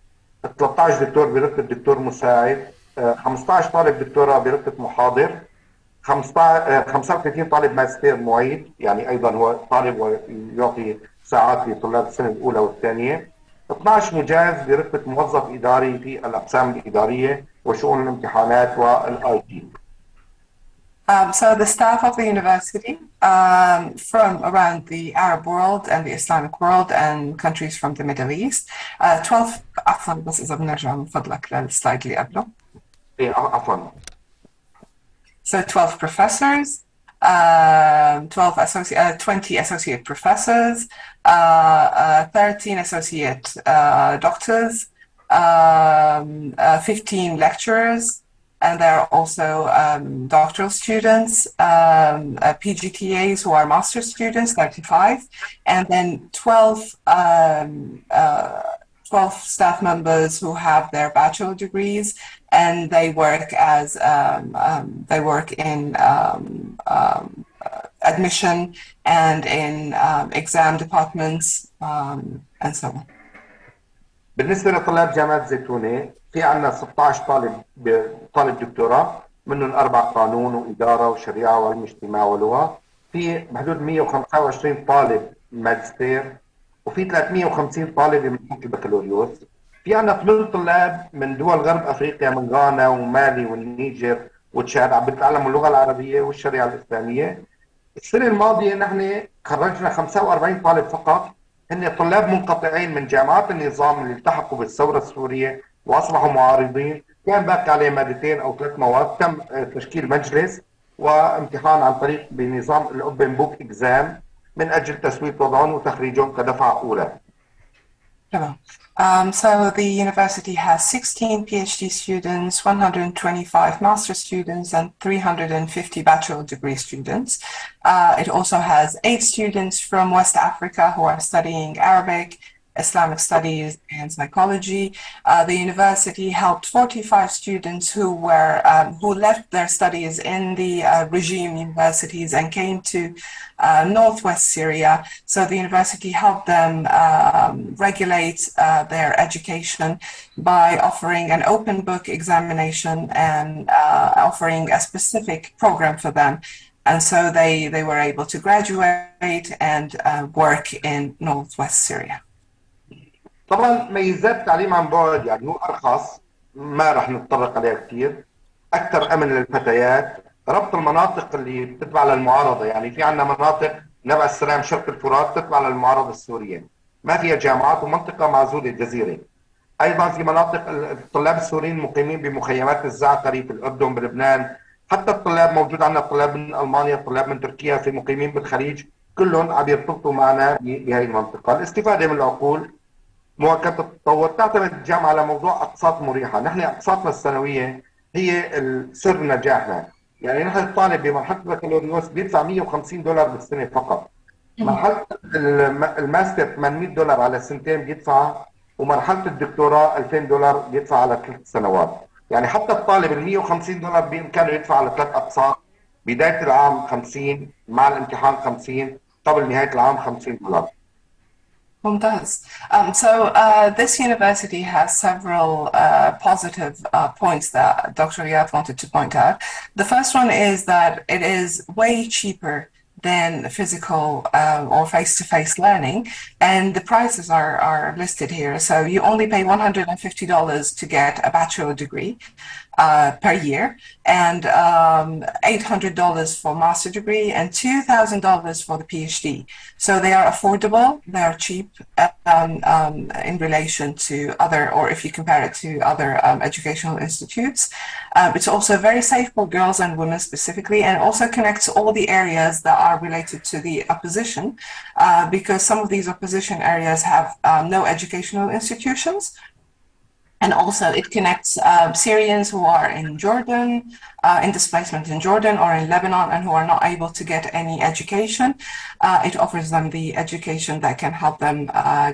13 دكتور برتبة دكتور مساعد، 15 طالب دكتوراه برتبة محاضر، 35 طالب ماجستير معيد، يعني ايضا هو طالب ويعطي ساعات لطلاب السنه الاولى والثانيه، 12 مجاز برتبه موظف اداري في الاقسام الاداريه وشؤون الامتحانات والاي تي. So the staff of the university from around the Arab world and the Islamic world and countries from the Middle East 12 عفوا بس إذا بنرجع من فضلك للسلايد اللي قبله. عفوا. So 12 professors, 20 associate professors, 13 associate doctors, 15 lecturers, and there are also doctoral students, PGTAs who are master students, 35, and then 12 staff members who have their bachelor degrees, and they work in admission and in exam departments and so on. بالنسبه لطلاب جامعه زيتونه في عندنا 16 طالب دكتوراه، منهم 4 قانون واداره وشريعه وعلم اجتماع ولغه، في بحدود 125 طالب ماجستير، وفي 350 طالب بمنحه البكالوريوس. في عندنا 8 طلاب من دول غرب افريقيا، من غانا ومالي والنيجر وتشاد، عم بيتعلموا اللغه العربيه والشريعه الاسلاميه. السنه الماضيه نحن خرجنا 45 طالب فقط، هن طلاب منقطعين من جامعات النظام اللي التحقوا بالثوره السوريه واصبحوا معارضين، كان باقي عليه مادتين او 3 مواد، تم تشكيل مجلس وامتحان عن طريق بنظام الاوبن بوك اكزام من اجل تسويه وضعهم وتخريجهم كدفعه اولى. So the university has 16 PhD students, 125 master students, and 350 bachelor degree students. It also has 8 students from West Africa who are studying Arabic, Islamic studies, and psychology. The university helped 45 students who left their studies in the regime universities and came to northwest Syria. So the university helped them regulate their education by offering an open book examination and offering a specific program for them. And so they were able to graduate and work in northwest Syria. طبعا ميزات التعليم عن بعد يعني هو ارخص، ما رح نتطرق عليها كثير، اكثر امن للفتيات، ربط المناطق اللي بتتبع للمعارضه، يعني في عندنا مناطق نبع السلام شرق الفرات تتبع للمعارضه السوريه ما فيها جامعات ومنطقه معزوله جزيره. ايضا في مناطق الطلاب السوريين مقيمين بمخيمات الزعتري في الاردن بلبنان، حتى الطلاب موجود عندنا طلاب من المانيا، طلاب من تركيا في مقيمين بالخليج، كلهم عم يرتبطوا معنا بهي المنطقه. الاستفاده من العقول، مواكبه التطور، تعتمد الجامعه على موضوع اقساط مريحه، نحن اقساطنا السنويه هي سر نجاحنا، يعني نحن الطالب بمرحله البكالوريوس بيدفع $150 بالسنه فقط، مرحله الماستر $800 على سنتين بيدفع، ومرحله الدكتوراه $2000 بيدفع على 3 سنوات. يعني حتى الطالب $150 بامكانه يدفع على 3 اقساط، بدايه العام 50، مع الامتحان 50، قبل نهايه العام $50. Mumtaz. So this university has several positive points that Dr. غياث wanted to point out. The first one is that it is way cheaper than physical or face-to-face learning, and the prices are listed here. So you only pay $150 to get a bachelor degree per year, and $800 for master degree, and $2,000 for the PhD. So they are affordable, they are cheap in relation to other, or if you compare it to other educational institutes. It's also very safe for girls and women specifically, and also connects all the areas that are related to the opposition, because some of these opposition areas have no educational institutions. And also it connects Syrians who are in Jordan, in displacement in Jordan or in Lebanon, and who are not able to get any education. It offers them the education that can help them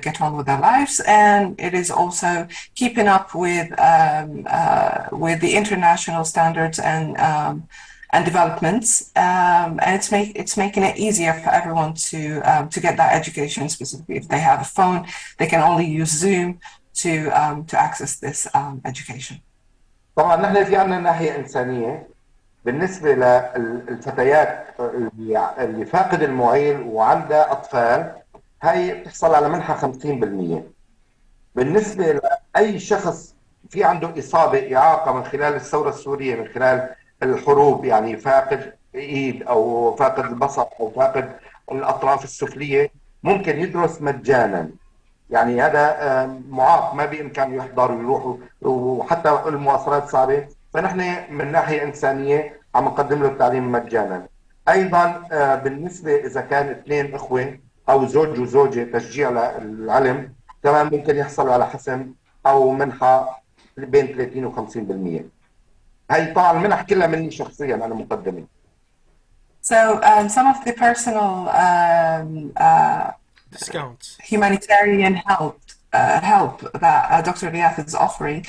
get on with their lives. And it is also keeping up with the international standards and developments, and it's making it easier for everyone to get that education. Specifically, if they have a phone, they can only use Zoom to access this education. طبعا نحن في عندنا ناحية إنسانية بالنسبة للفتيات اللي فاقد المعيل وعندها أطفال، هاي بتحصل على منحة 50%. بالنسبة لأي شخص في عنده إصابة إعاقة من خلال الثورة السورية، من خلال الحروب، يعني فاقد إيد أو فاقد البصر أو فاقد الأطراف السفلية، ممكن يدرس مجانا. يعني هذا معاق ما بإمكانه يحضر ويروح، وحتى المواصلات صعبة، فنحن من ناحية إنسانية عم نقدم له التعليم مجانا. أيضا بالنسبة إذا كان اثنين إخوة أو زوج وزوجة، تشجيع للعلم، كمان ممكن يحصلوا على حسن أو منحة بين 30 و 50%. هي طبعا المنح كلها مني شخصيا أنا مقدمة. So some of the personal Discounts. humanitarian help that Dr. غياث is offering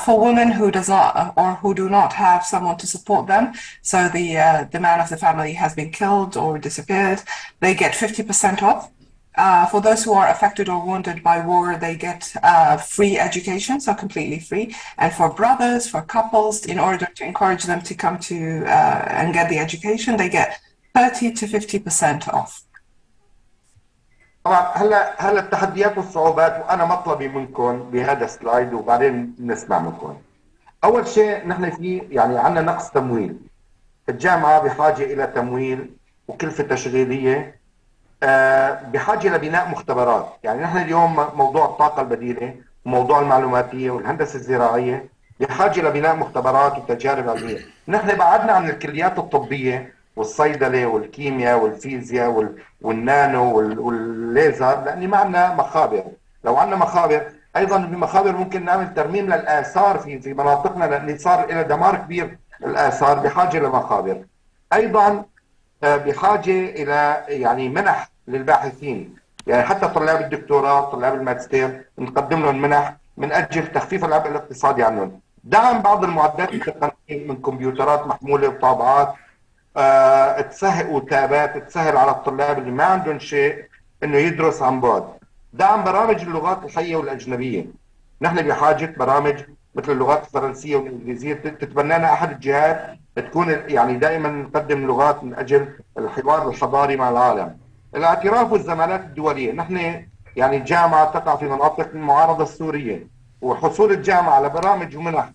for women who does not or who do not have someone to support them. So the man of the family has been killed or disappeared. They get 50% off. For those who are affected or wounded by war, they get free education, so completely free. And for brothers, for couples, in order to encourage them to come to and get the education, they get 30 to 50% off. طبعا هلا التحديات والصعوبات، وانا مطلبي منكم بهذا السلايد وبعدين نسمع منكم. اول شيء نحن في يعني عندنا نقص تمويل. الجامعه بحاجه الى تمويل وكلفه تشغيليه، بحاجه لبناء مختبرات. يعني نحن اليوم موضوع الطاقه البديله وموضوع المعلوماتيه والهندسه الزراعيه بحاجه لبناء مختبرات وتجارب علميه. نحن بعدنا عن الكليات الطبيه والصيدله والكيمياء والفيزياء والنانو والليزر، لاني ما عندنا مخابر. لو عندنا مخابر، ايضا بمخابر ممكن نعمل ترميم للاثار في مناطقنا، لان صار الى دمار كبير الاثار، بحاجه لمخابر. ايضا بحاجه الى يعني منح للباحثين، يعني حتى طلاب الدكتوراه طلاب الماجستير نقدم لهم منح من اجل تخفيف العبء الاقتصادي عنهم. دعم بعض المعدات التقنيه من كمبيوترات محموله وطابعات تسهل وتابات تسهل على الطلاب اللي ما عندهم شيء انه يدرس عن بعد. دعم برامج اللغات الحيه والاجنبيه. نحن بحاجه برامج مثل اللغات الفرنسيه والانجليزيه تتبنانا احد الجهات، تكون يعني دائما نقدم لغات من اجل الحوار الحضاري مع العالم. الاعتراف والزمالات الدوليه. نحن يعني الجامعه تقع في مناطق المعارضه السوريه، وحصول الجامعه على برامج ومنح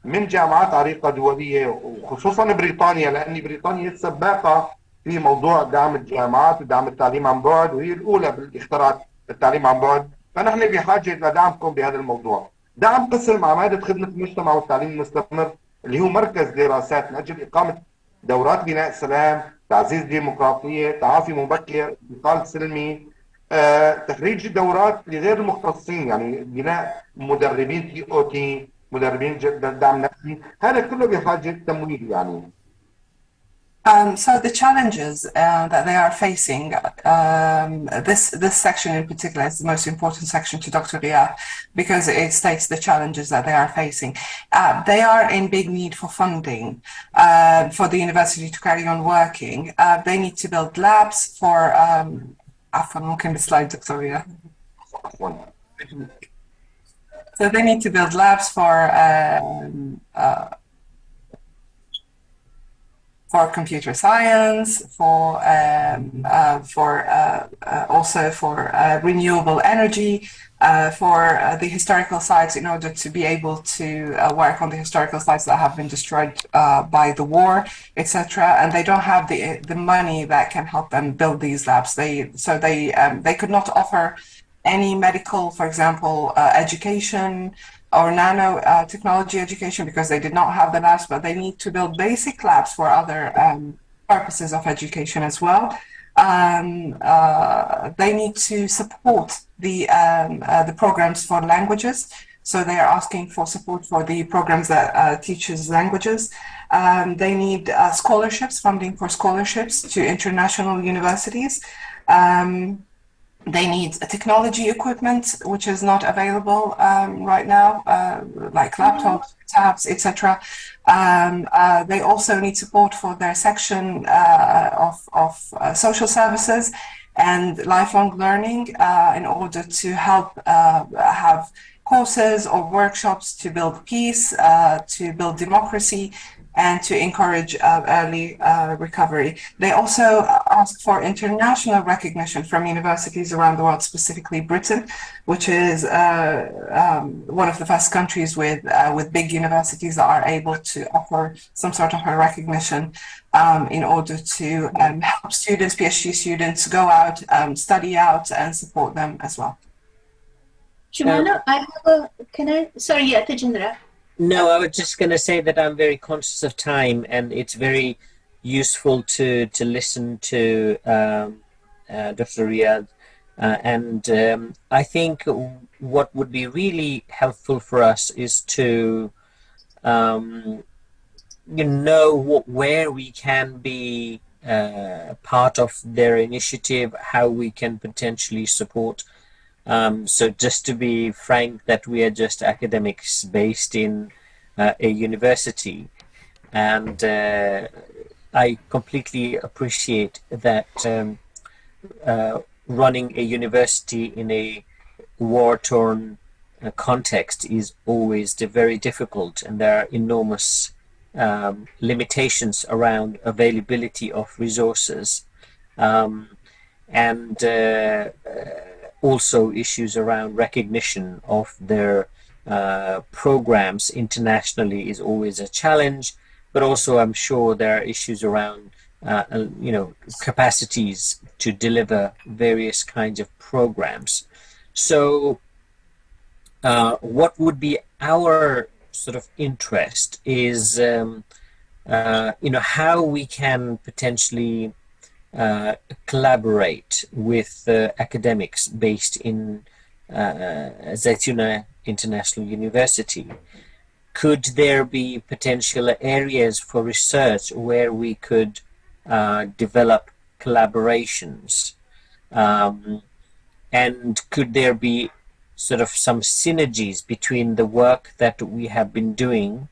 من جامعات عريقه دوليه، وخصوصا بريطانيا، لان بريطانيا السباقه في موضوع دعم الجامعات ودعم التعليم عن بعد، وهي الاولى بالاختراع التعليم عن بعد. فنحن بحاجه لدعمكم بهذا الموضوع. دعم قسم عماده خدمه المجتمع والتعليم المستمر، اللي هو مركز دراسات من اجل اقامه دورات بناء سلام، تعزيز الديمقراطيه، تعافي مبكر، انتقال سلمي، تخريج دورات لغير المختصين، يعني بناء مدربين تي او تي، مدربين دعم نفسي. هذا كله بحاجه تمويل يعني. So the challenges that they are facing, this section in particular is the most important section to Dr. Riyad because it states the challenges that they are facing. They are in big need for funding for the university to carry on working. They need to build labs for ممكن بسلايد دكتور رياض. So they need to build labs for computer science, also for renewable energy, for the historical sites, in order to be able to work on the historical sites that have been destroyed by the war, etc. And they don't have the money that can help them build these labs. They could not offer any medical, for example, education or nanotechnology education because they did not have the labs, but they need to build basic labs for other purposes of education as well. They need to support the programs for languages. So they are asking for support for the programs that teaches languages. They need scholarships, funding for scholarships to international universities. They need technology equipment, which is not available right now, like laptops, tabs, etc. They also need support for their section of social services and lifelong learning in order to help have courses or workshops to build peace, to build democracy, and to encourage early recovery. They also ask for international recognition from universities around the world, specifically Britain, which is one of the first countries with big universities that are able to offer some sort of a recognition in order to help students, PhD students, go out, study out, and support them as well. Jumana, I have a, sorry, yeah, Tejindra. No, I was just going to say that I'm very conscious of time, and it's very useful to listen to Dr. Riyadh. And I think what would be really helpful for us is to where we can be part of their initiative, how we can potentially support. So just to be frank, that we are just academics based in a university, and I completely appreciate that running a university in a war-torn context is always very difficult, and there are enormous limitations around availability of resources, and also issues around recognition of their programs internationally is always a challenge. But also, I'm sure there are issues around capacities to deliver various kinds of programs. So what would be our sort of interest is how we can potentially collaborate with academics based in Zaytuna International University. Could there be potential areas for research where we could develop collaborations? And could there be sort of some synergies between the work that we have been doing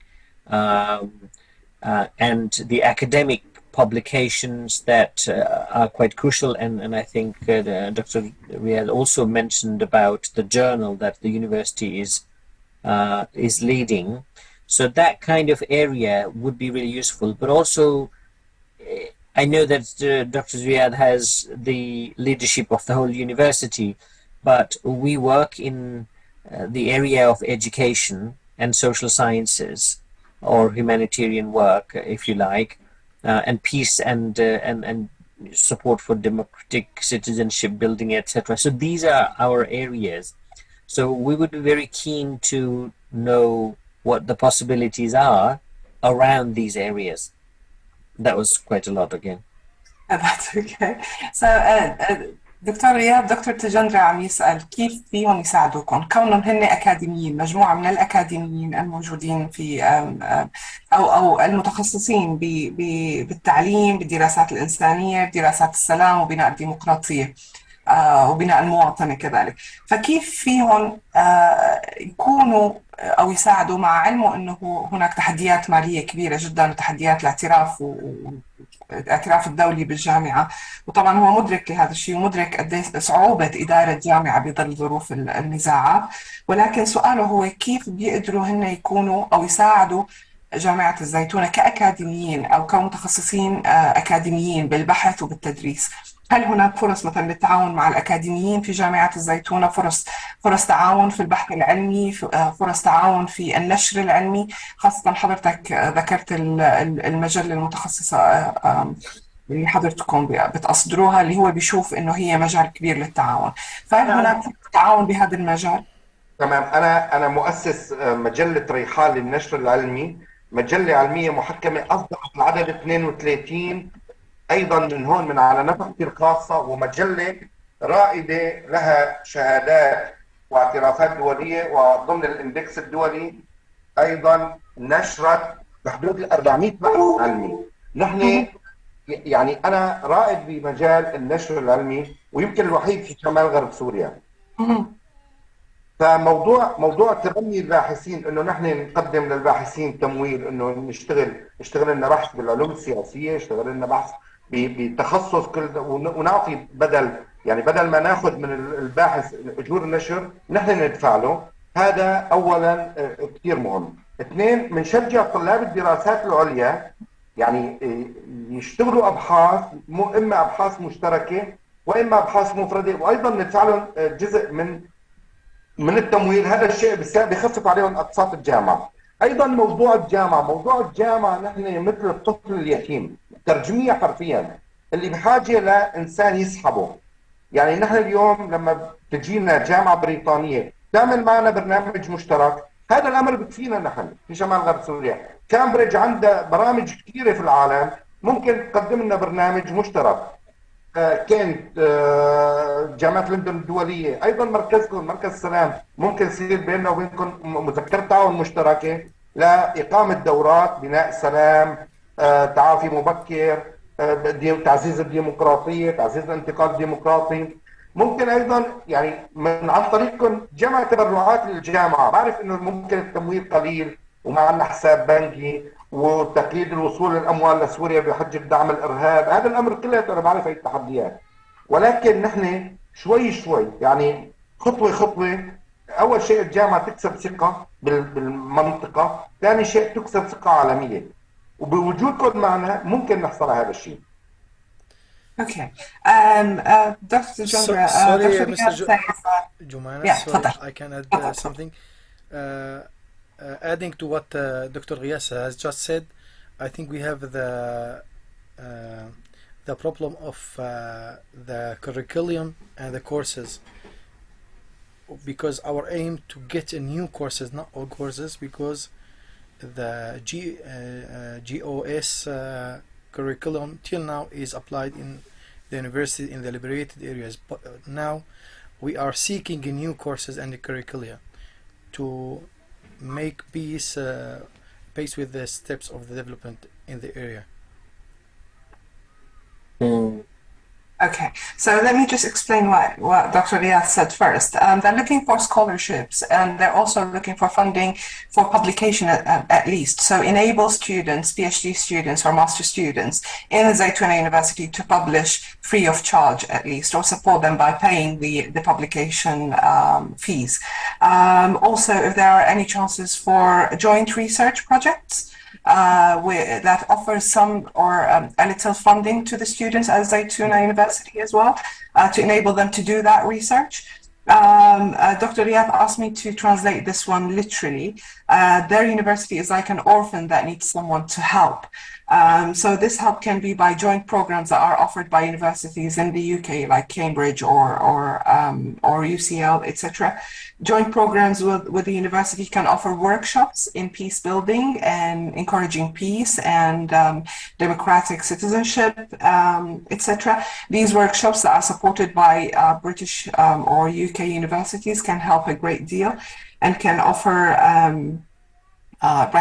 and the academic publications that are quite crucial, and I think Dr. Riyadh also mentioned about the journal that the university is leading. So that kind of area would be really useful. But also, I know that Dr. Riyadh has the leadership of the whole university, but we work in the area of education and social sciences, or humanitarian work, if you like. And peace and support for democratic citizenship building, etc. So these are our areas. So we would be very keen to know what the possibilities are around these areas. That was quite a lot again. That's okay. So دكتور رياض، دكتور تجندرة عم يسأل كيف فيهم يساعدوكم كونهم هن أكاديميين، مجموعة من الأكاديميين الموجودين في أو المتخصصين بالتعليم، بالدراسات الإنسانية، بدراسات السلام وبناء الديمقراطية وبناء المواطنة كذلك. فكيف فيهم يكونوا أو يساعدوا مع علمه أنه هناك تحديات مالية كبيرة جدا وتحديات الاعتراف الاعتراف الدولي بالجامعة، وطبعا هو مدرك لهذا الشيء ومدرك قد صعوبة إدارة جامعة بظل ظروف النزاعات، ولكن سؤاله هو كيف بيقدروا هن يكونوا أو يساعدوا جامعة الزيتونة كأكاديميين أو كمتخصصين أكاديميين بالبحث وبالتدريس. هل هناك فرص مثلا للتعاون مع الأكاديميين في جامعة الزيتونة، فرص تعاون في البحث العلمي، فرص تعاون في النشر العلمي، خاصة حضرتك ذكرت المجلة المتخصصة اللي حضرتكم بتصدروها اللي هو بيشوف إنه هي مجال كبير للتعاون، فهل هناك تعاون بهذا المجال؟ تمام. أنا مؤسس مجلة ريحان للنشر العلمي، مجلة علمية محكمة أصدرت العدد 32 أيضا من هون من على نفقتي الخاصة، ومجلة رائدة لها شهادات واعترافات دولية وضمن الاندكس الدولي، أيضا نشرت بحدود 400 بحث علمي. نحن يعني أنا رائد بمجال النشر العلمي ويمكن الوحيد في شمال غرب سوريا. فموضوع تبني الباحثين، انه نحن نقدم للباحثين تمويل، انه نشتغل لنا بحث بالعلوم السياسيه، نشتغل لنا بحث بتخصص كل، ونعطي بدل ما ناخذ من الباحث اجور النشر نحن ندفع له، هذا أولا كثير مهم. اثنين، بنشجع طلاب الدراسات العليا يعني يشتغلوا أبحاث، إما أبحاث مشتركة وإما أبحاث مفردة، وأيضا ندفع لهم جزء من التمويل. هذا الشيء بخفف عليهم أقساط الجامعة. أيضا موضوع الجامعة نحن مثل الطفل اليتيم ترجمية حرفيا، اللي بحاجة لإنسان يسحبه. يعني نحن اليوم لما تجينا جامعة بريطانية تعمل معنا برنامج مشترك، هذا الأمر بكفينا نحن في شمال غرب سوريا. كامبريدج عندها برامج كثيرة في العالم، ممكن تقدم لنا برنامج مشترك. كانت جامعة لندن الدولية، أيضا مركزكم مركز السلام، ممكن يصير بيننا وبينكم مذكرة تعاون مشتركة لإقامة دورات بناء السلام، تعافي مبكر، تعزيز الديمقراطية، تعزيز الانتقال الديمقراطي. ممكن أيضا يعني عن طريقكم جمع تبرعات للجامعة. بعرف إنه ممكن التمويل قليل وما عندنا حساب بنكي، وتقييد الوصول للاموال لسوريا بحجه دعم الارهاب، هذا الامر كله انا بعرف هي التحديات. ولكن نحن شوي شوي يعني خطوه خطوه. اول شيء الجامعه تكسب ثقه بالمنطقه، ثاني شيء تكسب ثقه عالميه، وبوجودكم معنا ممكن نحصل على هذا الشيء. Okay. Dr. Jandra, Sorry, Dr. Mr. Riyad says that. Jumana, Yeah, sorry, تفضل. I can add تفضل. something. Adding to what Dr. غياث has just said, I think we have the problem of the curriculum and the courses, because our aim to get a new courses, not all courses, because the GOS curriculum till now is applied in the university in the liberated areas, but now we are seeking new courses and the curricula to make peace with the steps of the development in the area. Okay, so let me just explain what Dr. Riyad said first. They're looking for scholarships, and they're also looking for funding for publication at least. So enable students, PhD students or master students in the Zaytuna University to publish free of charge at least, or support them by paying the publication fees. Also, if there are any chances for joint research projects, that offers some or a little funding to the students at Zaytuna University as well, to enable them to do that research. Dr. Riyad asked me to translate this one literally. Their university is like an orphan that needs someone to help. So this help can be by joint programs that are offered by universities in the UK, like Cambridge or UCL, etc. Joint programs with the university can offer workshops in peace building and encouraging peace and democratic citizenship, etc. These workshops that are supported by British or UK universities can help a great deal and can offer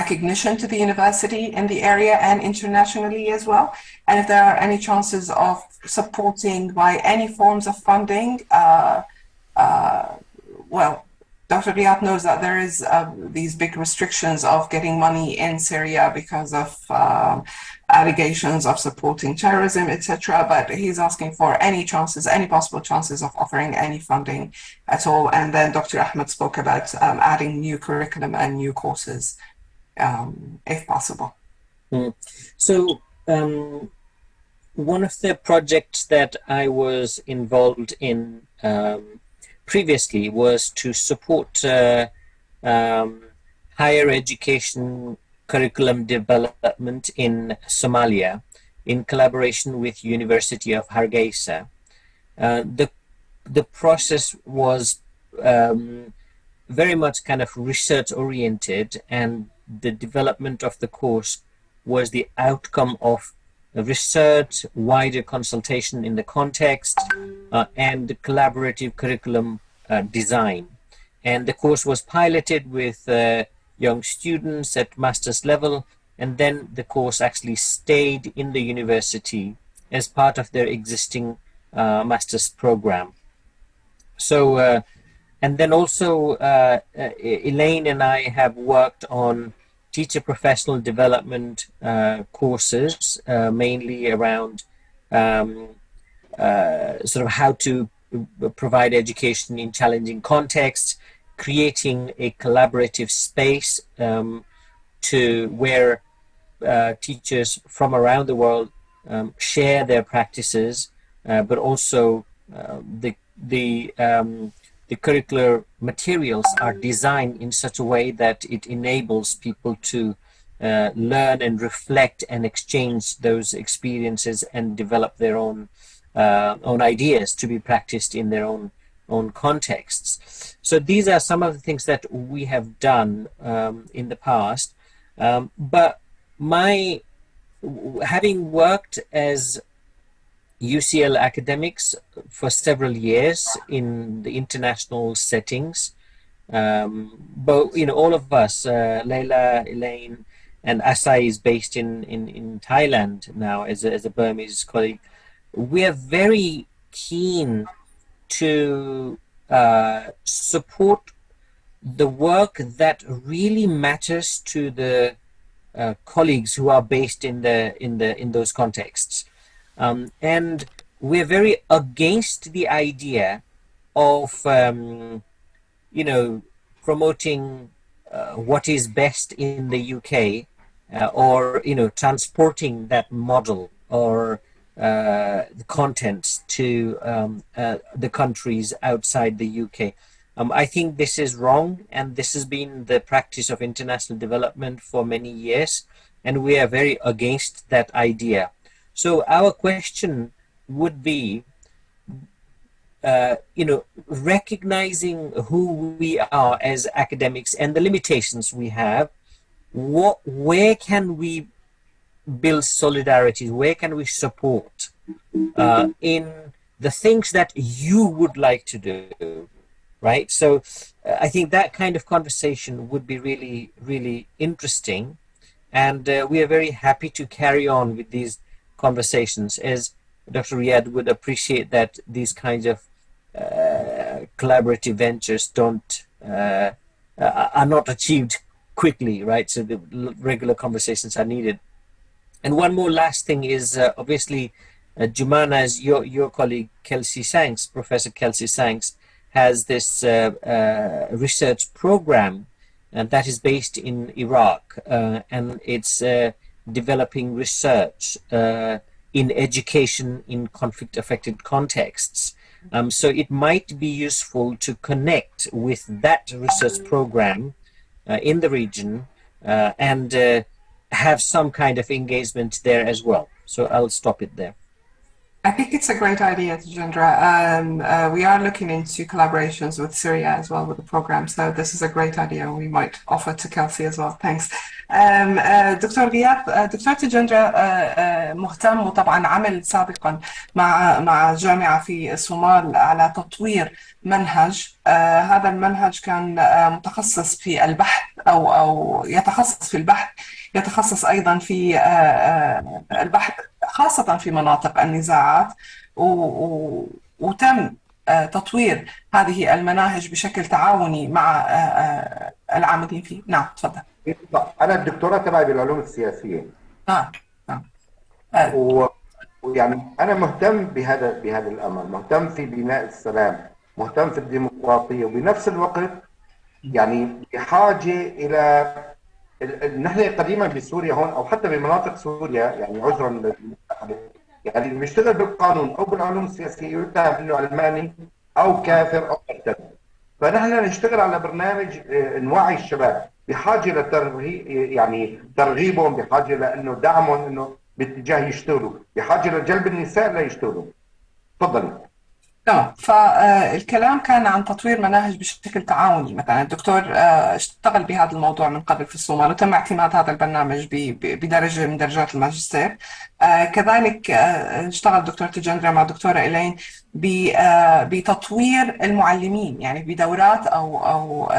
recognition to the university in the area and internationally as well. And if there are any chances of supporting by any forms of funding, well, Dr. Riyad knows that there is these big restrictions of getting money in Syria because of allegations of supporting terrorism, etc. But he's asking for any chances, any possible chances of offering any funding at all. And then Dr. Ahmed spoke about adding new curriculum and new courses, if possible. So one of the projects that I was involved in previously was to support higher education curriculum development in Somalia in collaboration with University of Hargeisa. The process was very much kind of research oriented, and the development of the course was the outcome of research, wider consultation in the context, and collaborative curriculum design. And the course was piloted with young students at master's level, and then the course actually stayed in the university as part of their existing master's program. So, and then also Elaine and I have worked on teacher professional development courses, mainly around sort of how to provide education in challenging contexts, creating a collaborative space to where teachers from around the world share their practices, but also the curricular materials are designed in such a way that it enables people to learn and reflect and exchange those experiences and develop their own ideas to be practiced in their own contexts. So these are some of the things that we have done in the past. But having worked as UCL academics for several years in the international settings, but all of us, Leila, Elaine, and Asai is based in Thailand now as a Burmese colleague. We are very keen to support the work that really matters to the colleagues who are based in those contexts, and we're very against the idea of promoting what is best in the UK, or transporting that model or the contents to the countries outside the UK. I think this is wrong, and this has been the practice of international development for many years, and we are very against that idea. So our question would be, recognizing who we are as academics and the limitations we have, where can we build solidarity? Where can we support in the things that you would like to do? Right. So I think that kind of conversation would be really, really interesting. And we are very happy to carry on with these conversations, as Dr. Riyad would appreciate that these kinds of collaborative ventures are not achieved quickly, right? So the regular conversations are needed. And one more last thing is obviously Jumana's, your colleague Kelsey Sanks, Professor Kelsey Sanks, has this research program, and that is based in Iraq, and it's developing research in education in conflict-affected contexts. So it might be useful to connect with that research program in the region and have some kind of engagement there as well. So I'll stop it there. I think it's a great idea, Tajendra. We are looking into collaborations with Syria as well with the program, so this is a great idea we might offer to Kelsey as well. Thanks. دكتور غياث، دكتور تجندرا مهتم وطبعا عمل سابقا مع جامعة في الصومال على تطوير منهج. هذا المنهج كان متخصص في البحث أو يتخصص في البحث، يتخصص أيضا في البحث خاصة في مناطق النزاعات، وتم تطوير هذه المناهج بشكل تعاوني مع العاملين فيه. نعم تفضل. أنا الدكتوراه تبعي بالعلوم السياسية. نعم. ويعني أنا مهتم بهذا الأمر، مهتم في بناء السلام، مهتم في الديمقراطية، وبنفس الوقت يعني بحاجة إلى نحن قديما بسوريا هون او حتى بمناطق سوريا، يعني عذرا يعني اللي بيشتغل بالقانون او بالعلوم السياسيه يتهم انه علماني او كافر او مرتد. فنحن نشتغل على برنامج نوعي الشباب، بحاجه لترغيب، يعني ترغيبهم، بحاجه لانه دعمهم انه باتجاه يشتغلوا، بحاجه لجلب النساء ليشتغلوا. تفضلي. تمام. فالكلام كان عن تطوير مناهج بشكل تعاوني. مثلا الدكتور اشتغل بهذا الموضوع من قبل في الصومال، وتم اعتماد هذا البرنامج بدرجة من درجات الماجستير. كذلك اشتغل دكتور تجندرا مع دكتورة إلين بتطوير المعلمين، يعني بدورات أو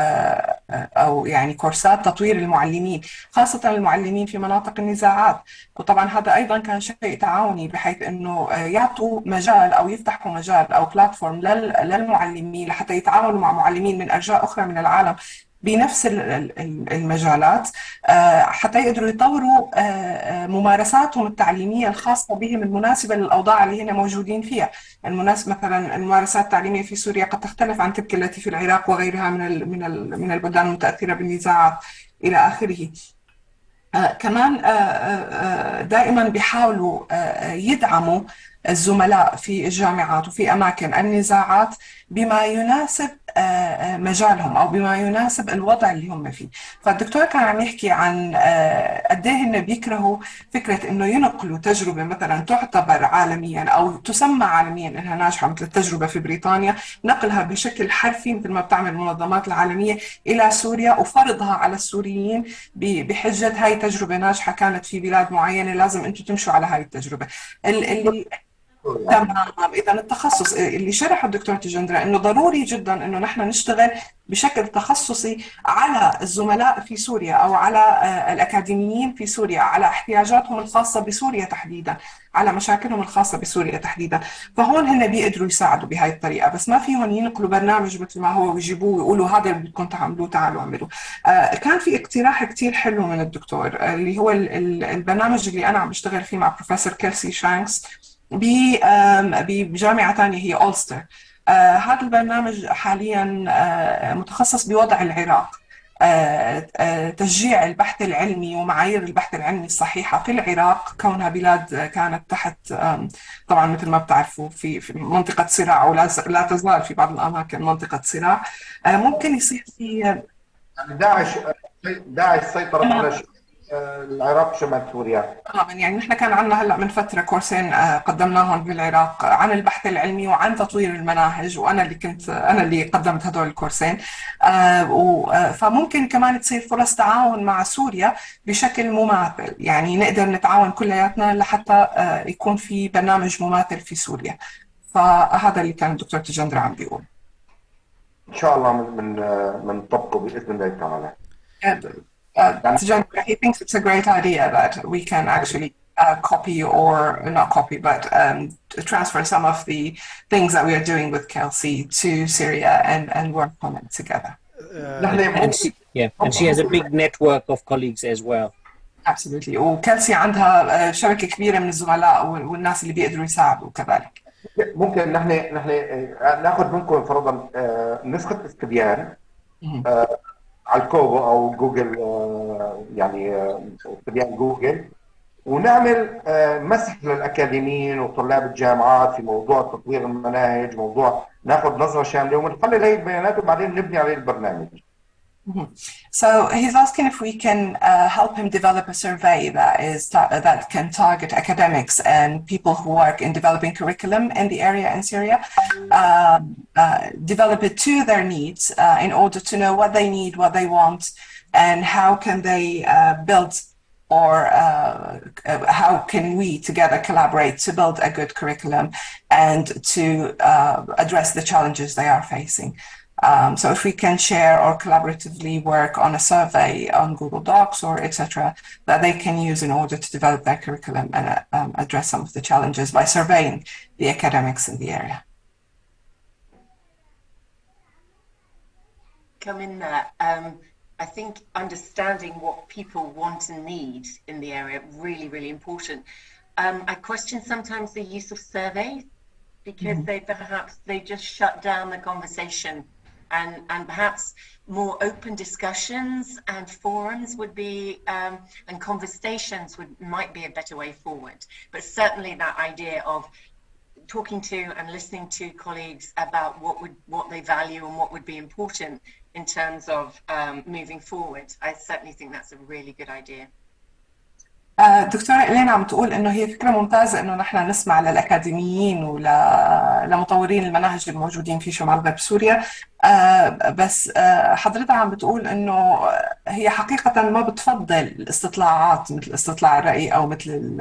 يعني كورسات تطوير المعلمين، خاصة المعلمين في مناطق النزاعات. وطبعا هذا أيضا كان شيء تعاوني، بحيث أنه يعطوا مجال أو يفتحوا مجال أو بلاتفورم للمعلمين لحتى يتعاملوا مع معلمين من أرجاء أخرى من العالم بنفس المجالات، حتى يقدروا يطوروا ممارساتهم التعليمية الخاصة بهم المناسبة للأوضاع اللي هنا موجودين فيها. مثلا الممارسات التعليمية في سوريا قد تختلف عن تلك التي في العراق وغيرها من البلدان المتأثرة بالنزاعات إلى آخره. كمان دائما بيحاولوا يدعموا الزملاء في الجامعات وفي أماكن النزاعات بما يناسب مجالهم أو بما يناسب الوضع اللي هم فيه. فالدكتور كان عم يحكي عن قد ايه هن بيكرهوا فكرة إنه ينقلوا تجربة مثلا تعتبر عالميا أو تسمى عالميا إنها ناجحة مثل التجربة في بريطانيا، نقلها بشكل حرفي مثل ما بتعمل المنظمات العالمية إلى سوريا وفرضها على السوريين بحجة هاي تجربة ناجحة كانت في بلاد معينة، لازم أنتم تمشوا على هاي التجربة. اللي تمام. اذا التخصص اللي شرحه الدكتور تجندرا انه ضروري جدا انه نحن نشتغل بشكل تخصصي على الزملاء في سوريا او على الاكاديميين في سوريا، على احتياجاتهم الخاصه بسوريا تحديدا، على مشاكلهم الخاصه بسوريا تحديدا. فهون هن بيقدروا يساعدوا بهاي الطريقه، بس ما فيهم ينقلوا برنامج مثل ما هو ويجيبوه ويقولوا هذا اللي بدكم تعملوه تعالوا اعملوا. كان في اقتراح كتير حلو من الدكتور اللي هو البرنامج اللي انا عم بشتغل فيه مع بروفيسور كيرسي شانكس بجامعة ثانية هي أولستر. هذا البرنامج حاليا متخصص بوضع العراق، تشجيع البحث العلمي ومعايير البحث العلمي الصحيحة في العراق، كونها بلاد كانت تحت طبعا مثل ما بتعرفوا في منطقة صراع، ولا تزال في بعض الأماكن منطقة صراع. ممكن يصير في يعني داعش سيطرت على العراق وشمال سوريا. يعني نحن كان عندنا هلا من فتره كورسين قدمناهم بالعراق عن البحث العلمي وعن تطوير المناهج، وانا اللي قدمت هدول الكورسين. فممكن كمان تصير فرص تعاون مع سوريا بشكل مماثل، يعني نقدر نتعاون كلياتنا لحتى يكون في برنامج مماثل في سوريا. فهذا اللي كان الدكتور تجندر عم بيقول. ان شاء الله من نطبقه باذن الله تعالى. He thinks it's a great idea that we can actually copy, or not copy, but transfer some of the things that we are doing with Kelsey to Syria and work on it together. And she has a big network of colleagues as well. Absolutely. وكالسي عندها شبكة كبيرة من الزملاء والناس اللي بيقدروا يساعدوا كذلك. ممكن نحن ناخذ منكم فرضا نسخة استبيان على الكوبو او جوجل، يعني استبيان جوجل، ونعمل مسح للاكاديميين وطلاب الجامعات في موضوع تطوير المناهج، موضوع ناخذ نظره شامله ونحلل هي البيانات وبعدين نبني عليه البرنامج. So he's asking if we can help him develop a survey that can target academics and people who work in developing curriculum in the area in Syria, develop it to their needs in order to know what they need, what they want, and how can they build, or how can we together collaborate to build a good curriculum and to address the challenges they are facing. So if we can share or collaboratively work on a survey on Google Docs or etc. that they can use in order to develop their curriculum and address some of the challenges by surveying the academics in the area. Come in there. I think understanding what people want and need in the area really, really important. I question sometimes the use of surveys because they just shut down the conversation. And perhaps more open discussions and forums would be, and conversations might be a better way forward. But certainly that idea of talking to and listening to colleagues about what they value and what would be important in terms of moving forward, I certainly think that's a really good idea. دكتورة إلينا عم تقول إنه هي فكرة ممتازة إنه نحن نسمع للأكاديميين ولمطورين المناهج الموجودين في شمال غرب سوريا، بس حضرتها عم بتقول إنه هي حقيقة ما بتفضل الاستطلاعات مثل استطلاع الرأي أو مثل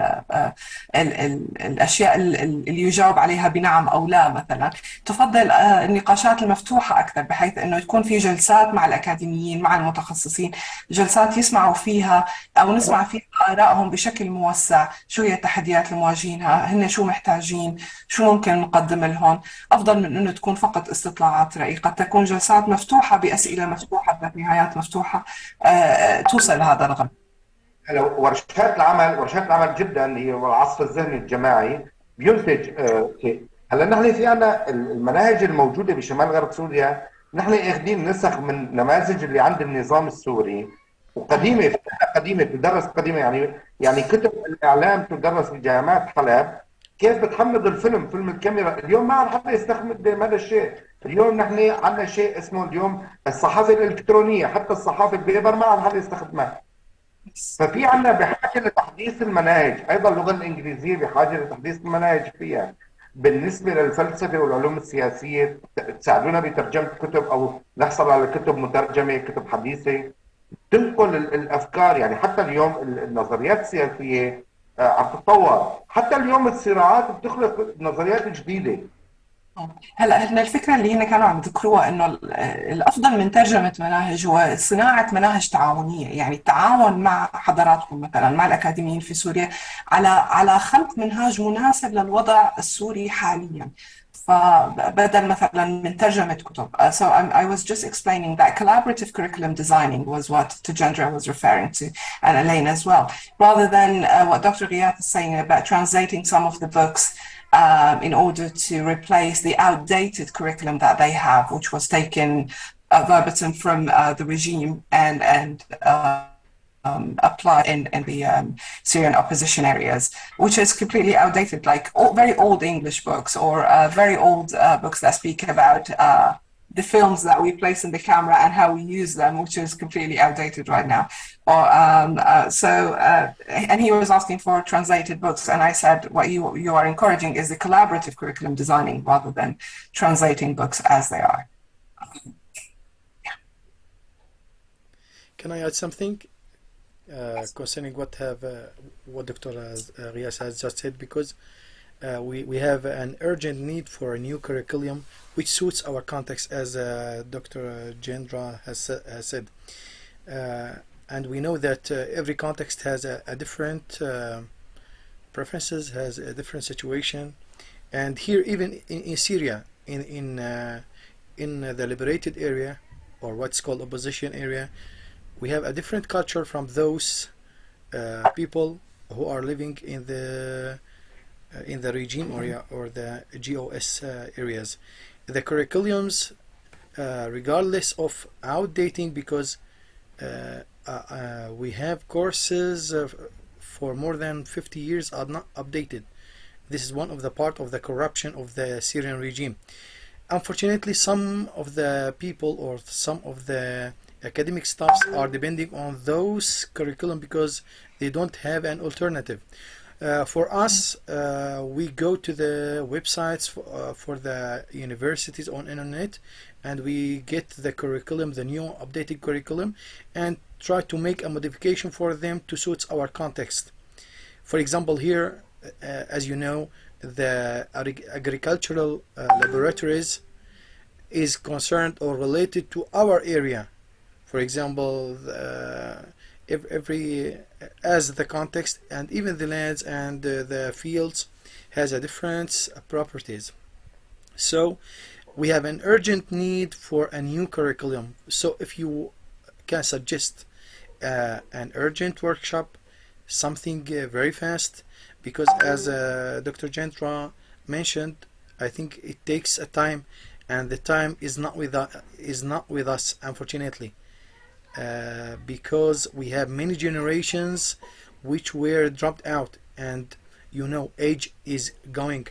الأشياء اللي يجاوب عليها بنعم أو لا. مثلا تفضل النقاشات المفتوحة أكثر، بحيث إنه يكون في جلسات مع الأكاديميين مع المتخصصين، جلسات يسمعوا فيها أو نسمع فيها آرائهم بشكل موسع، شو هي التحديات اللي مواجهينها، هن شو محتاجين، شو ممكن نقدم لهم، أفضل من إنه تكون فقط استطلاعات رأي قد تكون جلسات مفتوحة بأسئلة مفتوحة بنهايات مفتوحة توصل لهذا الغرض. هلا ورشات العمل جدا هي العصف الذهني الجماعي بينتج شيء. هلا نحن في عنا المناهج الموجوده بشمال غرب سوريا، نحن اخذين نسخ من نماذج اللي عند النظام السوري، وقديمه قديمه تدرس قديمه، يعني كتب الاعلام تدرس بجامعات حلب. كيف بتحمض فيلم الكاميرا؟ اليوم ما عاد حدا يستخدم هذا الشيء. اليوم نحن عندنا شيء اسمه اليوم الصحافه الالكترونيه، حتى الصحافه البيبر ما عاد حدا يستخدمها. ففي عندنا بحاجه لتحديث المناهج، ايضا اللغه الانجليزيه بحاجه لتحديث المناهج فيها. بالنسبه للفلسفه والعلوم السياسيه تساعدونا بترجمه كتب او نحصل على كتب مترجمه، كتب حديثه تنقل الافكار. يعني حتى اليوم النظريات السياسيه عم تتطور، حتى اليوم الصراعات بتخلق نظريات جديده. هلا الفكره اللي هنا كانوا عم يذكروها انه الافضل من ترجمه مناهج هو صناعه مناهج تعاونيه، يعني التعاون مع حضراتكم مثلا مع الاكاديميين في سوريا على خلق منهاج مناسب للوضع السوري حاليا. فبدل مثلا من ترجمة كتب. So I was just explaining that collaborative curriculum designing was what Tajendra was referring to, and Elaine as well, rather than what Dr. غياث is saying about translating some of the books in order to replace the outdated curriculum that they have, which was taken verbatim from the regime and applied in the Syrian opposition areas, which is completely outdated, like very old English books or very old books that speak about the films that we place in the camera and how we use them, which is completely outdated right now. Or and he was asking for translated books, and I said what you are encouraging is the collaborative curriculum designing rather than translating books as they are. Can I add something concerning what Dr. غياث has just said? Because we have an urgent need for a new curriculum which suits our context, as Dr. Jendra has said. And we know that every context has a different preferences, has a different situation. And here, even in Syria, in the liberated area, or what's called opposition area, we have a different culture from those people who are living in the regime area or the GOS areas. The curriculums, regardless of outdating, because we have courses for more than 50 years are not updated. This is one of the part of the corruption of the Syrian regime. Unfortunately, some of the people or some of the academic staffs are depending on those curriculum because they don't have an alternative. For us, we go to the websites for the universities on internet, and we get the curriculum, the new updated curriculum, and try to make a modification for them to suit our context. For example, here, as you know, the agricultural laboratories is concerned or related to our area. For example, as the context and even the lands and the fields has a different properties. So we have an urgent need for a new curriculum. So if you can suggest an urgent workshop, something very fast, because as Dr. Gentra mentioned, I think it takes a time, and the time is not with us, unfortunately. Because we have many generations which were dropped out, and age is going,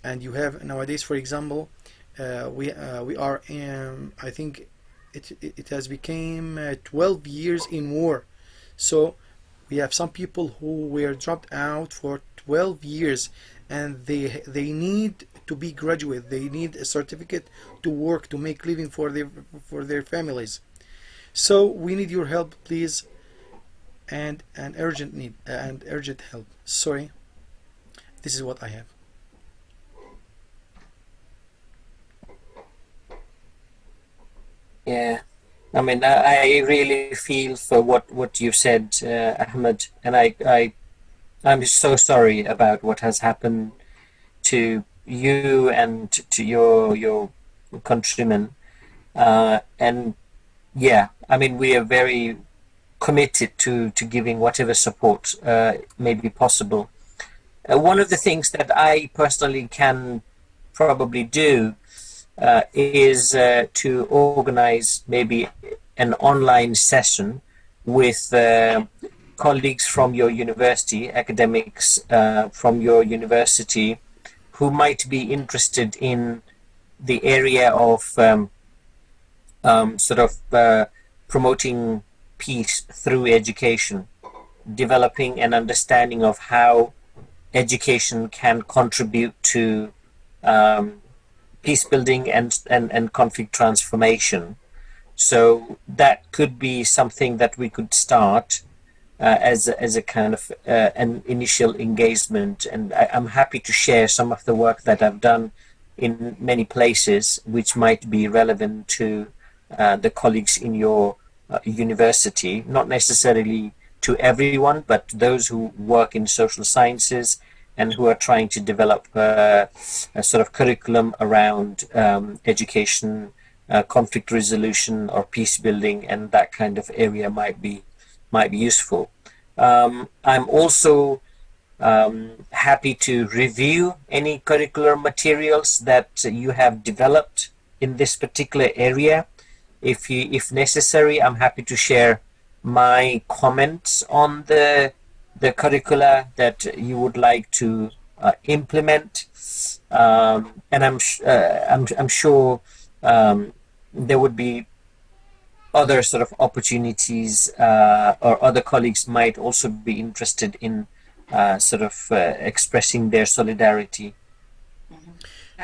and you have nowadays, for example, we are in, I think it has become 12 years in war. So we have some people who were dropped out for 12 years, and they need to be graduate. They need a certificate to work, to make living for their families. So we need your help, please, and an urgent need and urgent help. Sorry, this is what I have. Yeah, I mean, I really feel for what you've said, Ahmed, and I'm so sorry about what has happened to you and to your countrymen. And yeah, I mean, we are very committed to giving whatever support may be possible. One of the things that I personally can probably do is to organize maybe an online session with colleagues from your university, academics from your university, who might be interested in the area of sort of promoting peace through education, developing an understanding of how education can contribute to peace building and conflict transformation. So that could be something that we could start as a kind of an initial engagement. And I'm happy to share some of the work that I've done in many places, which might be relevant to the colleagues in your university, not necessarily to everyone, but those who work in social sciences and who are trying to develop a sort of curriculum around education, conflict resolution, or peace building, and that kind of area might be useful. I'm also happy to review any curricular materials that you have developed in this particular area. If necessary, I'm happy to share my comments on the curricula that you would like to implement, and I'm sure there would be other sort of opportunities, or other colleagues might also be interested in sort of expressing their solidarity.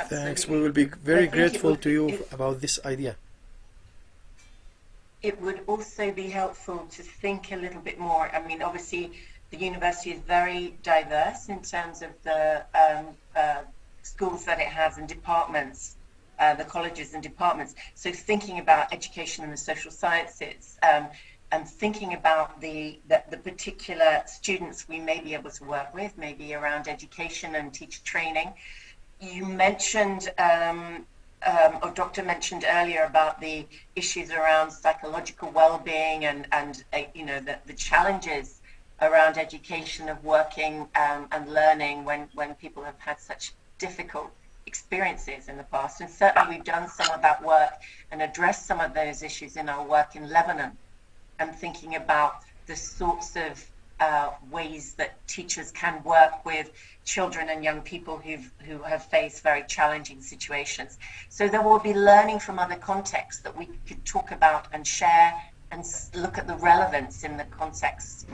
Thanks. We will be very grateful to you about this idea. It would also be helpful to think a little bit more. I mean, obviously, the university is very diverse in terms of the schools that it has and departments, the colleges and departments. So thinking about education and the social sciences, and thinking about the particular students we may be able to work with, maybe around education and teacher training. You mentioned, or Doctor mentioned earlier about the issues around psychological well-being and you know, the challenges around education of working and learning when people have had such difficult experiences in the past. And certainly we've done some of that work and addressed some of those issues in our work in Lebanon, and thinking about the sorts of ways that teachers can work with children and young people who have faced very challenging situations. So there will be learning from other contexts that we could talk about and share, and look at the relevance in the context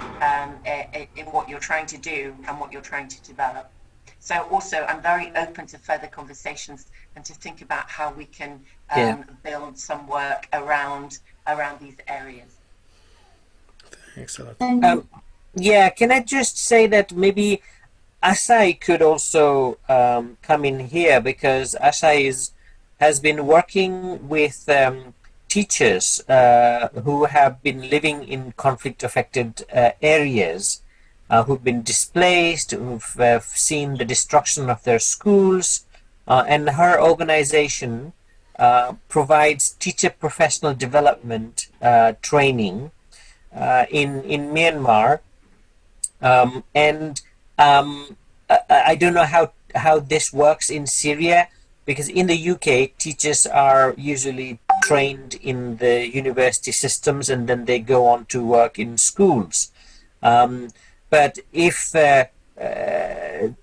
in what you're trying to do and what you're trying to develop. So also, I'm very open to further conversations and to think about how we can build some work around these areas. Thanks a lot. Yeah, can I just say that maybe Asai could also come in here, because Asai has been working with teachers who have been living in conflict-affected areas, who've been displaced, who've seen the destruction of their schools, and her organization provides teacher professional development training in Myanmar, and I don't know how this works in Syria, because in the UK teachers are usually trained in the university systems and then they go on to work in schools. But if Zaichun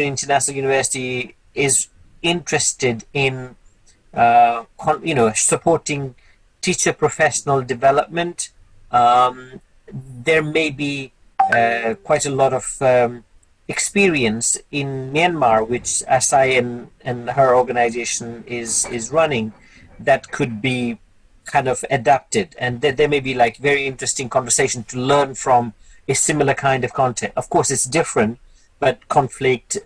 International University is interested in supporting teacher professional development, there may be quite a lot of experience in Myanmar, which Asai and her organization is running, that could be kind of adapted, and there may be like very interesting conversation to learn from a similar kind of content. Of course, it's different, but conflict,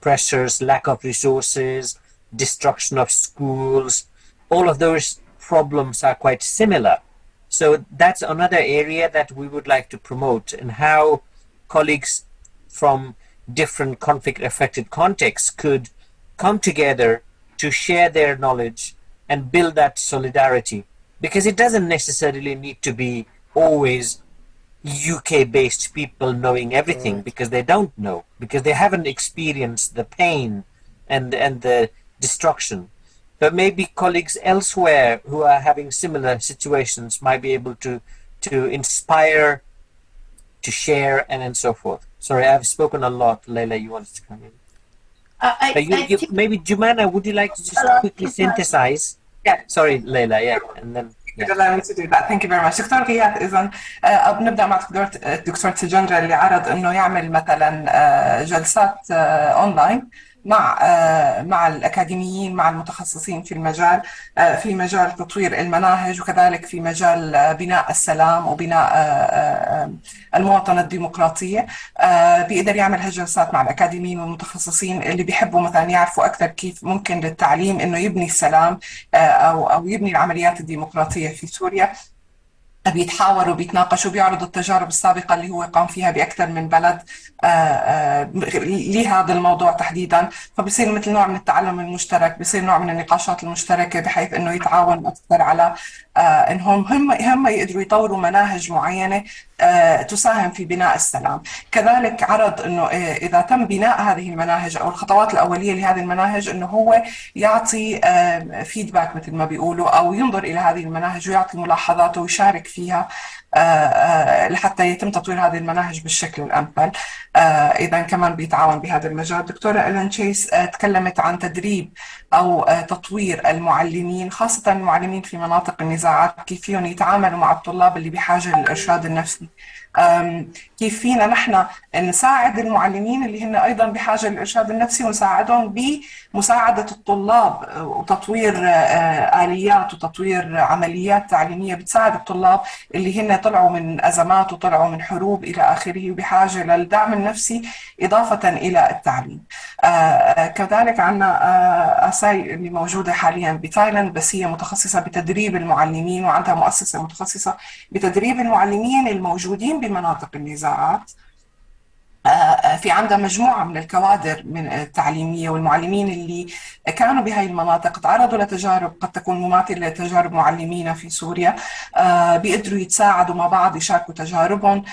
pressures, lack of resources, destruction of schools, all of those problems are quite similar. So that's another area that we would like to promote, and how colleagues from different conflict-affected contexts could come together to share their knowledge and build that solidarity, because it doesn't necessarily need to be always UK-based people knowing everything, because they don't know, because they haven't experienced the pain and the destruction. But maybe colleagues elsewhere who are having similar situations might be able to inspire, to share, and so forth. Sorry, I've spoken a lot. Leila, you wanted to come in? Maybe Jumana, would you like to just quickly synthesize? Yeah. Sorry, Leila. Yeah, and then. Would allow me to do that. Thank you very much. دكتور غياث، إذا بنبدأ مع الدكتور تجندرا اللي عرض إنه يعمل مثلا جلسات أونلاين مع الأكاديميين، مع المتخصصين في المجال، في مجال تطوير المناهج، وكذلك في مجال بناء السلام وبناء المواطنة الديمقراطية. بيقدر يعمل هالجلسات مع الأكاديميين والمتخصصين اللي بيحبوا مثلا يعرفوا أكثر كيف ممكن للتعليم إنه يبني السلام أو يبني العمليات الديمقراطية في سوريا. بيتحاوروا وبيتناقشوا، بيعرضوا التجارب السابقة اللي هو قام فيها بأكثر من بلد لهذا الموضوع تحديدا. فبصير مثل نوع من التعلم المشترك، بصير نوع من النقاشات المشتركة، بحيث انه يتعاون اكثر على انهم هم يقدروا يطوروا مناهج معينة تساهم في بناء السلام. كذلك عرض انه اذا تم بناء هذه المناهج او الخطوات الاولية لهذه المناهج، انه هو يعطي فيدباك مثل ما بيقولوا، او ينظر الى هذه المناهج ويعطي ملاحظاته ويشارك فيها لحتى يتم تطوير هذه المناهج بالشكل الأمثل. إذا كمان بيتعاون بهذا المجال. دكتورة إلين تشيس تكلمت عن تدريب أو تطوير المعلمين، خاصة المعلمين في مناطق النزاعات، كيف فيهم يتعاملوا مع الطلاب اللي بحاجة للإرشاد النفسي، كيف فينا نحن نساعد المعلمين اللي هن أيضا بحاجة للإرشاد النفسي، ونساعدهم بمساعدة الطلاب وتطوير آليات وتطوير عمليات تعليمية بتساعد الطلاب اللي هن طلعوا من أزمات وطلعوا من حروب إلى آخره، وبحاجة للدعم النفسي إضافة إلى التعليم. كذلك عنا أساي اللي موجودة حاليا بتايلاند، بس هي متخصصة بتدريب المعلمين، وعندها مؤسسة متخصصة بتدريب المعلمين الموجودين بمناطق النزاعات. في عندها مجموعة من الكوادر من التعليمية والمعلمين اللي كانوا بهاي المناطق تعرضوا لتجارب قد تكون مماثلة لتجارب معلمينا في سوريا، بيقدروا يتساعدوا مع بعض، يشاركوا تجاربهم.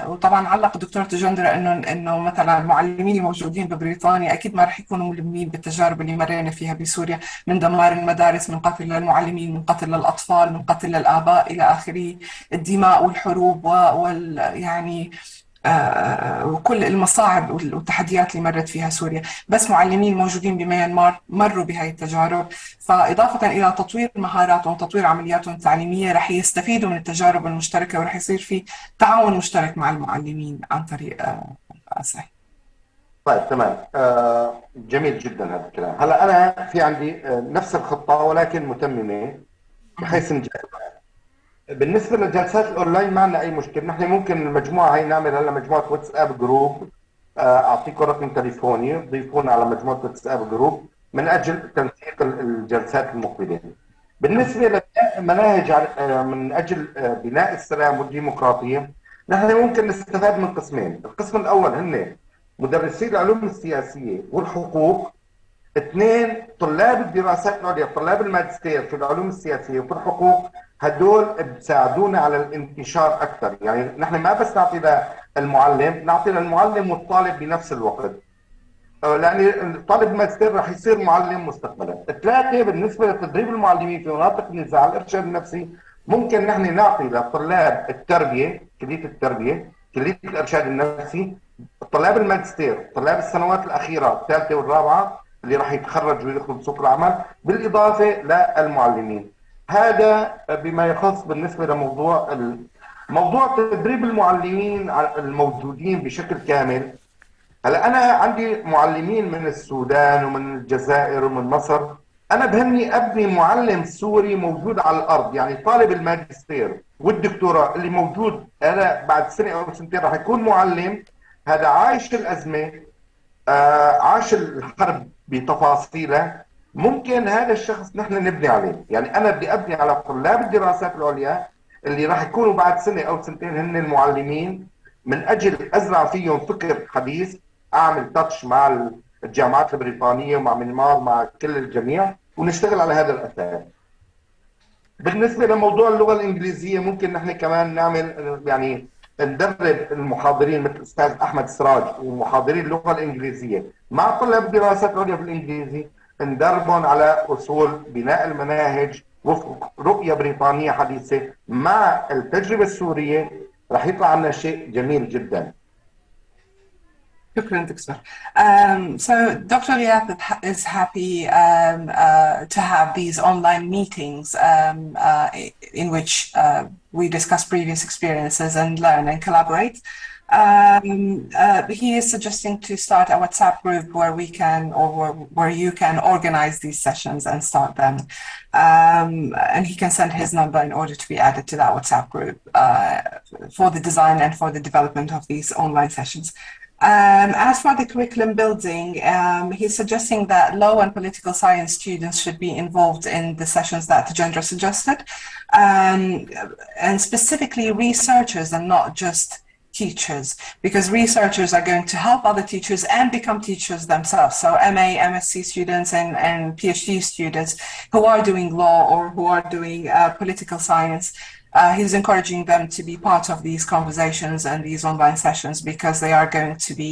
وطبعا علق الدكتور تجندرا انه مثلا المعلمين الموجودين ببريطانيا اكيد ما رح يكونوا ملمين بالتجارب اللي مرينا فيها بسوريا، من دمار المدارس، من قتل للمعلمين، من قتل للأطفال، من قتل للآباء إلى آخره، الدماء والحروب يعني وكل المصاعب والتحديات اللي مرت فيها سوريا. بس معلمين موجودين بميانمار مروا بهاي التجارب، فإضافة إلى تطوير مهاراتهم وتطوير عملياتهم التعليمية رح يستفيدوا من التجارب المشتركة، ورح يصير في تعاون مشترك مع المعلمين عن طريق أساي. طيب تمام. جميل جدا هذا الكلام. هلا أنا في عندي نفس الخطة ولكن متممة بحيث نجرب. بالنسبة للجلسات الأونلاين ما عندنا أي مشكلة، نحن ممكن المجموعة هي نعمل هلا مجموعة واتساب جروب، أعطيكم رقم تليفوني ضيفونا على مجموعة واتساب جروب من أجل تنسيق الجلسات المقبلة. بالنسبة للمناهج من أجل بناء السلام والديمقراطية، نحن ممكن نستفاد من قسمين. القسم الأول هن مدرسي العلوم السياسية والحقوق، اثنين طلاب الدراسات العليا، طلاب الماجستير في العلوم السياسية وفي الحقوق، هدول بيساعدونا على الانتشار أكثر. يعني نحن ما بس نعطي للمعلم، نعطي للمعلم والطالب بنفس الوقت، لأن طالب الماجستير رح يصير معلم مستقبلا. ثلاثة بالنسبة لتدريب المعلمين في مناطق النزاع الإرشاد النفسي، ممكن نحن نعطي لطلاب التربية، كلية التربية، كلية الإرشاد النفسي، طلاب الماجستير، طلاب السنوات الأخيرة الثالثة والرابعة اللي راح يتخرجوا ويدخلوا بسوق العمل، بالإضافة للمعلمين. هذا بما يخص بالنسبة لموضوع موضوع تدريب المعلمين الموجودين بشكل كامل. هلا أنا عندي معلمين من السودان ومن الجزائر ومن مصر، أنا بهمني أبني معلم سوري موجود على الأرض. يعني طالب الماجستير والدكتوراه اللي موجود أنا بعد سنة أو سنتين راح يكون معلم، هذا عايش الأزمة، عاش الحرب بتفاصيلها. ممكن هذا الشخص نحن نبني عليه. يعني أنا بدي أبني على طلاب الدراسات العليا اللي راح يكونوا بعد سنة أو سنتين هن المعلمين، من أجل أزرع فيهم فكر حديث، أعمل تاتش مع الجامعات البريطانية ومع منمار مع كل الجميع، ونشتغل على هذا الأساس. بالنسبة لموضوع اللغة الإنجليزية ممكن نحن كمان نعمل يعني ندرب المحاضرين مثل الأستاذ أحمد سراج ومحاضرين اللغة الإنجليزية مع طلاب دراسات عليا بالإنجليزي، ندربهم على أصول بناء المناهج وفق رؤية بريطانية حديثة مع التجربة السورية. رح يطلع عنا شيء جميل جدا. شكرا دكتور. So Dr. غياث is happy to have these online meetings in which we discuss previous experiences and learn and collaborate. He is suggesting to start a WhatsApp group where we can, or where you can organize these sessions and start them. And he can send his number in order to be added to that WhatsApp group for the design and for the development of these online sessions. As for the curriculum building, he's suggesting that law and political science students should be involved in the sessions that Tajendra suggested, and specifically researchers and not just teachers, because researchers are going to help other teachers and become teachers themselves. So MA, MSc students and PhD students who are doing law or who are doing political science, he's encouraging them to be part of these conversations and these online sessions, because they are going to be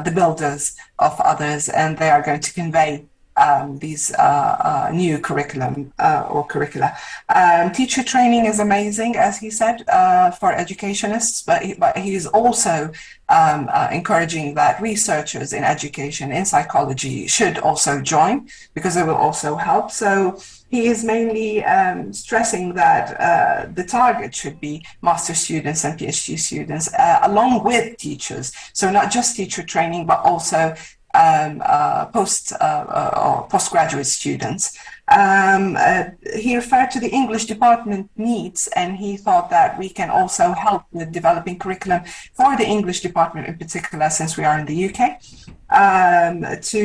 the builders of others, and they are going to convey these new curriculum or curricula. Teacher training is amazing, as he said, for educationists, but he is also encouraging that researchers in education, in psychology, should also join, because it will also help. So he is mainly stressing that the target should be master students and PhD students, along with teachers. So not just teacher training, but also postgraduate students. He referred to the English department needs, and he thought that we can also help with developing curriculum for the English department in particular, since we are in the UK, to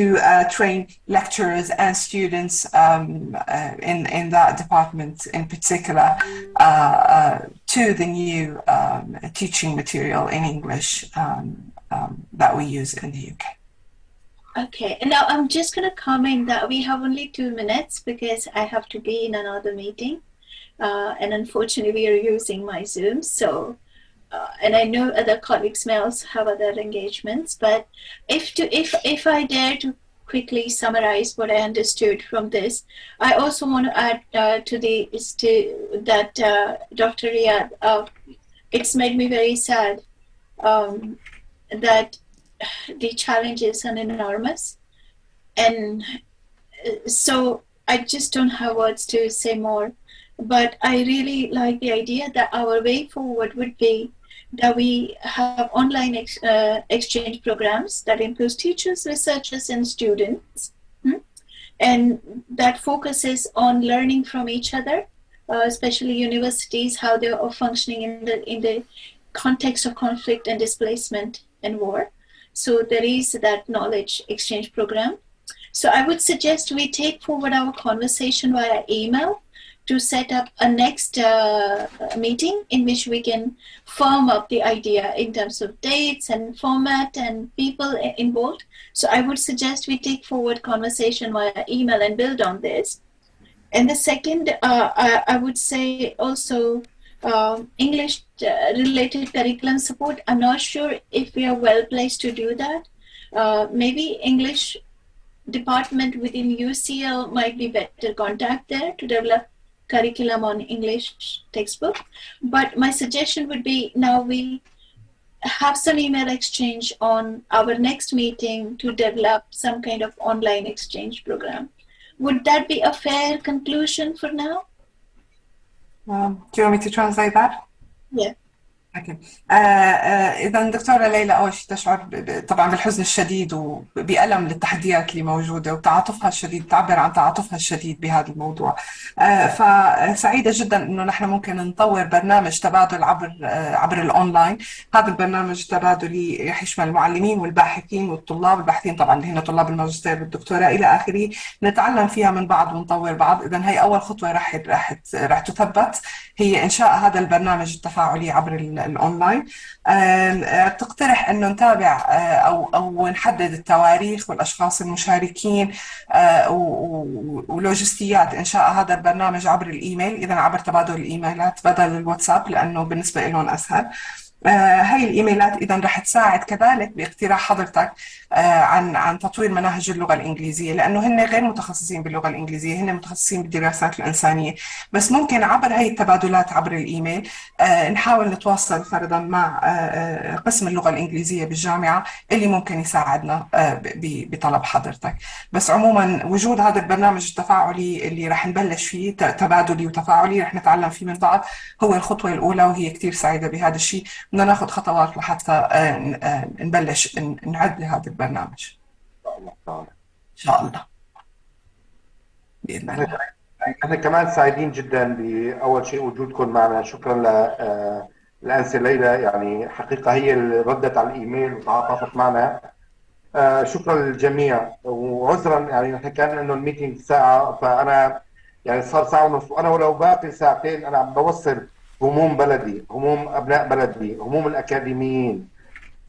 train lecturers and students in that department in particular to the new teaching material in English that we use in the UK. Okay, and now I'm just going to comment that we have only 2 minutes because I have to be in another meeting, and unfortunately we are using my Zoom. So, and I know other colleagues may also have other engagements, but if I dare to quickly summarize what I understood from this, I also want to add that Dr. Riyad, it's made me very sad that the challenges are enormous, and so I just don't have words to say more. But I really like the idea that our way forward would be that we have online exchange programs that includes teachers, researchers, and students, and that focuses on learning from each other, especially universities, how they are functioning in the context of conflict and displacement and war. So there is that knowledge exchange program. So I would suggest we take forward our conversation via email to set up a next meeting in which we can firm up the idea in terms of dates and format and people involved. So I would suggest we take forward conversation via email and build on this. And the second, I would say also English related curriculum support. I'm not sure if we are well placed to do that. Maybe English department within UCL might be better contact there to develop curriculum on English textbook. But my suggestion would be, now we have some email exchange on our next meeting to develop some kind of online exchange program. Would that be a fair conclusion for now? Do you want me to translate that? Yeah. Okay. إذا دكتورة ليلى أول شيء تشعر طبعا بالحزن الشديد وبألم للتحديات اللي موجودة وتعاطفها الشديد، تعبر عن تعاطفها الشديد بهذا الموضوع. فسعيدة جدا إنه نحن ممكن نطور برنامج تبادل عبر الأونلاين. هذا البرنامج التبادلي رح يشمل المعلمين والباحثين والطلاب، الباحثين طبعا اللي هن طلاب الماجستير والدكتوراه إلى آخره، نتعلم فيها من بعض ونطور بعض. إذا هي أول خطوة رح تثبت، هي إنشاء هذا البرنامج التفاعلي عبر الأونلاين. تقترح إنه نتابع أو نحدد التواريخ والأشخاص المشاركين ولوجستيات إنشاء هذا البرنامج عبر الإيميل، إذا عبر تبادل الإيميلات بدل الواتساب لأنه بالنسبة لهم أسهل. هاي الإيميلات إذا رح تساعد كذلك باقتراح حضرتك عن تطوير مناهج اللغة الإنجليزية، لأنه هن غير متخصصين باللغة الإنجليزية، هن متخصصين بالدراسات الإنسانية. بس ممكن عبر هاي التبادلات عبر الإيميل نحاول نتواصل فرضا مع قسم اللغة الإنجليزية بالجامعة اللي ممكن يساعدنا بطلب حضرتك. بس عموما وجود هذا البرنامج التفاعلي اللي رح نبلش فيه تبادلي وتفاعلي رح نتعلم فيه من بعض هو الخطوة الأولى، وهي كتير سعيدة بهذا الشيء. بدنا ناخذ خطوات لحتى نبلش نعد لهذا البرنامج إن شاء الله بإذن الله. احنا كمان سعيدين جدا بأول شيء وجودكم معنا. شكرا للأنسة ليلى، يعني حقيقة هي اللي ردت على الإيميل وتعاطفت معنا. شكرا للجميع، وعذرا يعني نحن كان انه الميتينج ساعة، فأنا يعني صار ساعة ونص، وأنا ولو باقي ساعتين أنا عم بوصل هموم بلدي، هموم أبناء بلدي، هموم الأكاديميين.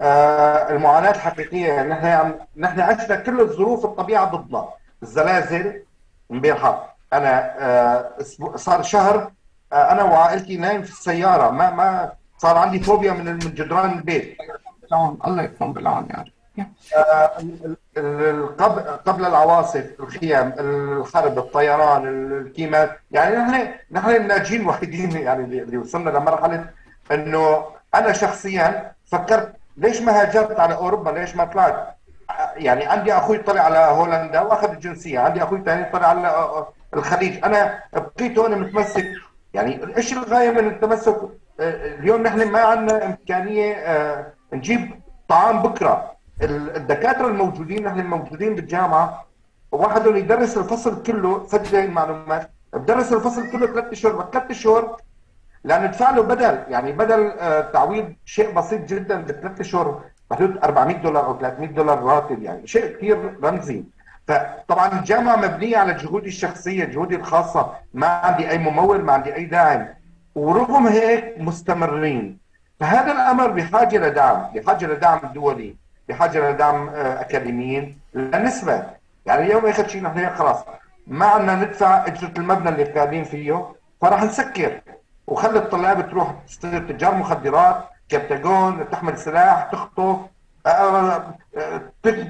المعاناة الحقيقية. يعني نحن عشنا كل الظروف الطبيعة ضدنا. الزلازل امبارحة أنا صار شهر أنا وعائلتي نايم في السيارة، ما صار عندي فوبيا من جدران البيت. الله يكون بالعون يا رب. قبل العواصف، الخيام، الحرب، الطيران، الكيمات، يعني نحن الناجين الوحيدين يعني اللي وصلنا لمرحله انه انا شخصيا فكرت ليش ما هاجرت على اوروبا، ليش ما طلعت. يعني عندي اخوي طلع على هولندا واخذ الجنسيه، عندي اخوي ثاني طلع على الخليج، انا بقيت هون متمسك. يعني ايش الغايه من التمسك؟ اليوم نحن ما عندنا امكانيه نجيب طعام بكره. الدكاتره الموجودين، نحن الموجودين بالجامعه، واحد يدرس الفصل كله، سجل المعلومات، بدرس الفصل كله 3 اشهر، 3 اشهر لان ندفع له بدل، يعني بدل تعويض شيء بسيط جدا ب3 اشهر بحدود $400 او $300 راتب، يعني شيء كثير رمزي. فطبعا الجامعه مبنيه على جهودي الشخصيه، جهودي الخاصه، ما عندي اي ممول، ما عندي اي داعم، ورغم هيك مستمرين. فهذا الامر بحاجه لدعم، بحاجه لدعم دولي، بحاجه لدعم اكاديميين لنسبه. يعني اليوم اخر شيء نحن خلاص ما عندنا ندفع اجره المبنى اللي قاعدين فيه، فراح نسكر وخلي الطلاب تروح تصير تجار مخدرات، كبتاجون، تحمل سلاح، تخطف،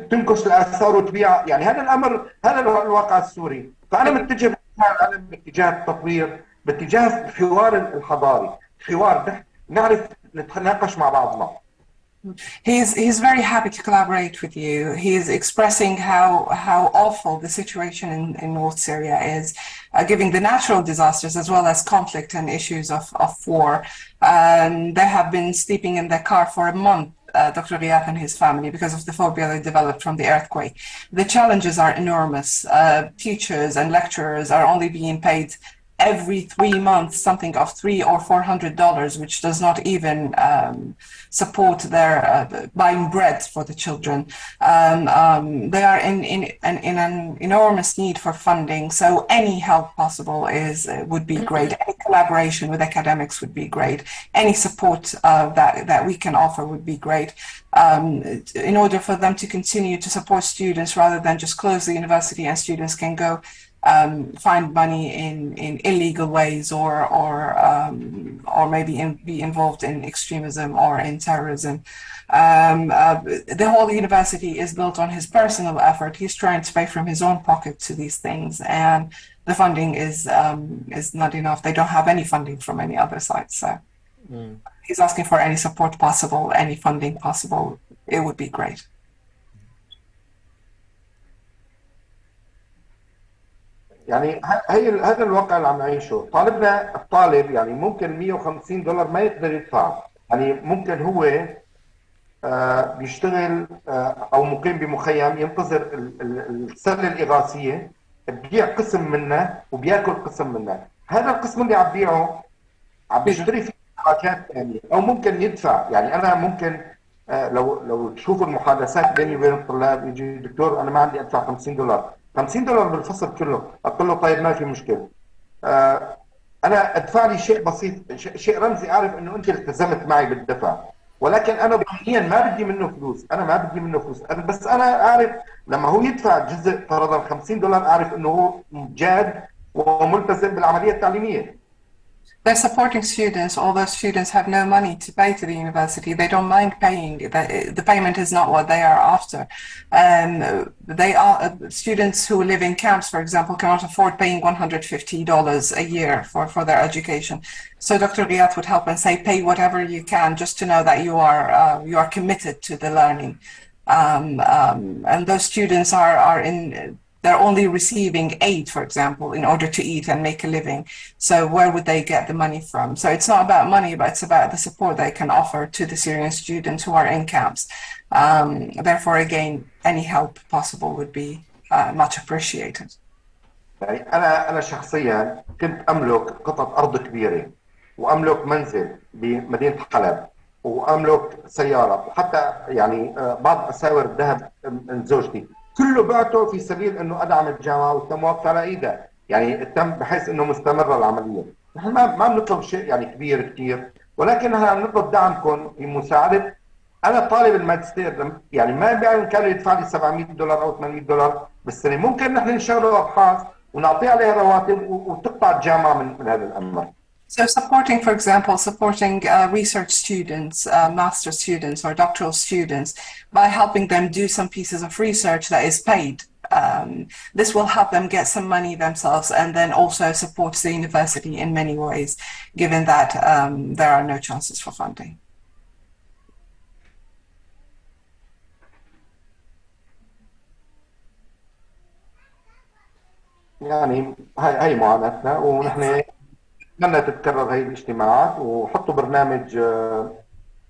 تنكش الاثار وتبيع. يعني هذا الامر، هذا الواقع السوري. فانا متجه العالم باتجاه التطوير، باتجاه الحوار الحضاري، حوار نعرف نتناقش مع بعضنا. He's very happy to collaborate with you. He is expressing how awful the situation in North Syria is, given the natural disasters as well as conflict and issues of war. They have been sleeping in their car for a month, Dr. غياث and his family, because of the phobia they developed from the earthquake. The challenges are enormous. Teachers and lecturers are only being paid every 3 months something of $300 or $400, which does not even support their buying bread for the children. They are in an enormous need for funding, so any help possible would be great. Any collaboration with academics would be great. Any support that we can offer would be great, in order for them to continue to support students rather than just close the university and students can go find money in illegal ways or maybe be involved in extremism or in terrorism. The whole university is built on his personal effort. He's trying to pay from his own pocket to these things, and the funding is not enough. They don't have any funding from any other side, so he's asking for any support possible, any funding possible. It would be great. يعني هذا الواقع اللي عم نعيشه. طالبنا الطالب يعني ممكن $150 ما يقدر يدفع، يعني ممكن هو بيشتغل او مقيم بمخيم، ينتظر السله الاغاثيه، ببيع قسم منه وبياكل قسم منه. هذا القسم اللي عم بيعه عم بيشتري فيه حاجات ثانيه، او ممكن يدفع. يعني انا ممكن لو تشوفوا المحادثات بيني وبين الطلاب، يجي دكتور انا ما عندي ادفع $50 $50 بالفصل كله، اقول له طيب ما في مشكله. انا ادفع لي شيء بسيط، شيء رمزي، اعرف انه انت التزمت معي بالدفع، ولكن انا ضمنيا ما بدي منه فلوس، انا ما بدي منه فلوس، بس انا اعرف لما هو يدفع جزء فرضا $50 اعرف انه هو جاد وملتزم بالعمليه التعليميه. They're supporting students, although students have no money to pay to the university. They don't mind paying. The payment is not what they are after. They are students who live in camps, for example, cannot afford paying $150 a year for their education. So Dr. غياث would help and say, pay whatever you can, just to know that you are committed to the learning. And those students are in. They're only receiving aid, for example, in order to eat and make a living. So where would they get the money from? So it's not about money, but it's about the support they can offer to the Syrian students who are in camps. Therefore, again, any help possible would be much appreciated. يعني انا شخصيا كنت املك قطعه ارض كبيره، واملك منزل بمدينه حلب، واملك سياره، وحتى يعني بعض اساور الذهب من زوجتي، كله بعته في سبيل انه ادعم الجامعه وتم وقف على ايدها، يعني تم بحيث انه مستمره العمليه. نحن ما بنطلب شيء يعني كبير كثير، ولكن نحن عم نطلب دعمكم في مساعده. انا طالب الماجستير، يعني ما بامكانه يدفع لي $700 او $800 بالسنه، ممكن نحن نشغله ابحاث ونعطيه عليها رواتب وتقطع الجامعه من هذا الامر. So supporting, for example, supporting research students, master students or doctoral students by helping them do some pieces of research that is paid. This will help them get some money themselves and then also supports the university in many ways, given that there are no chances for funding. يعني هاي معاناتنا، ونحن نتمنى تتكرر هاي الاجتماعات، وحطوا برنامج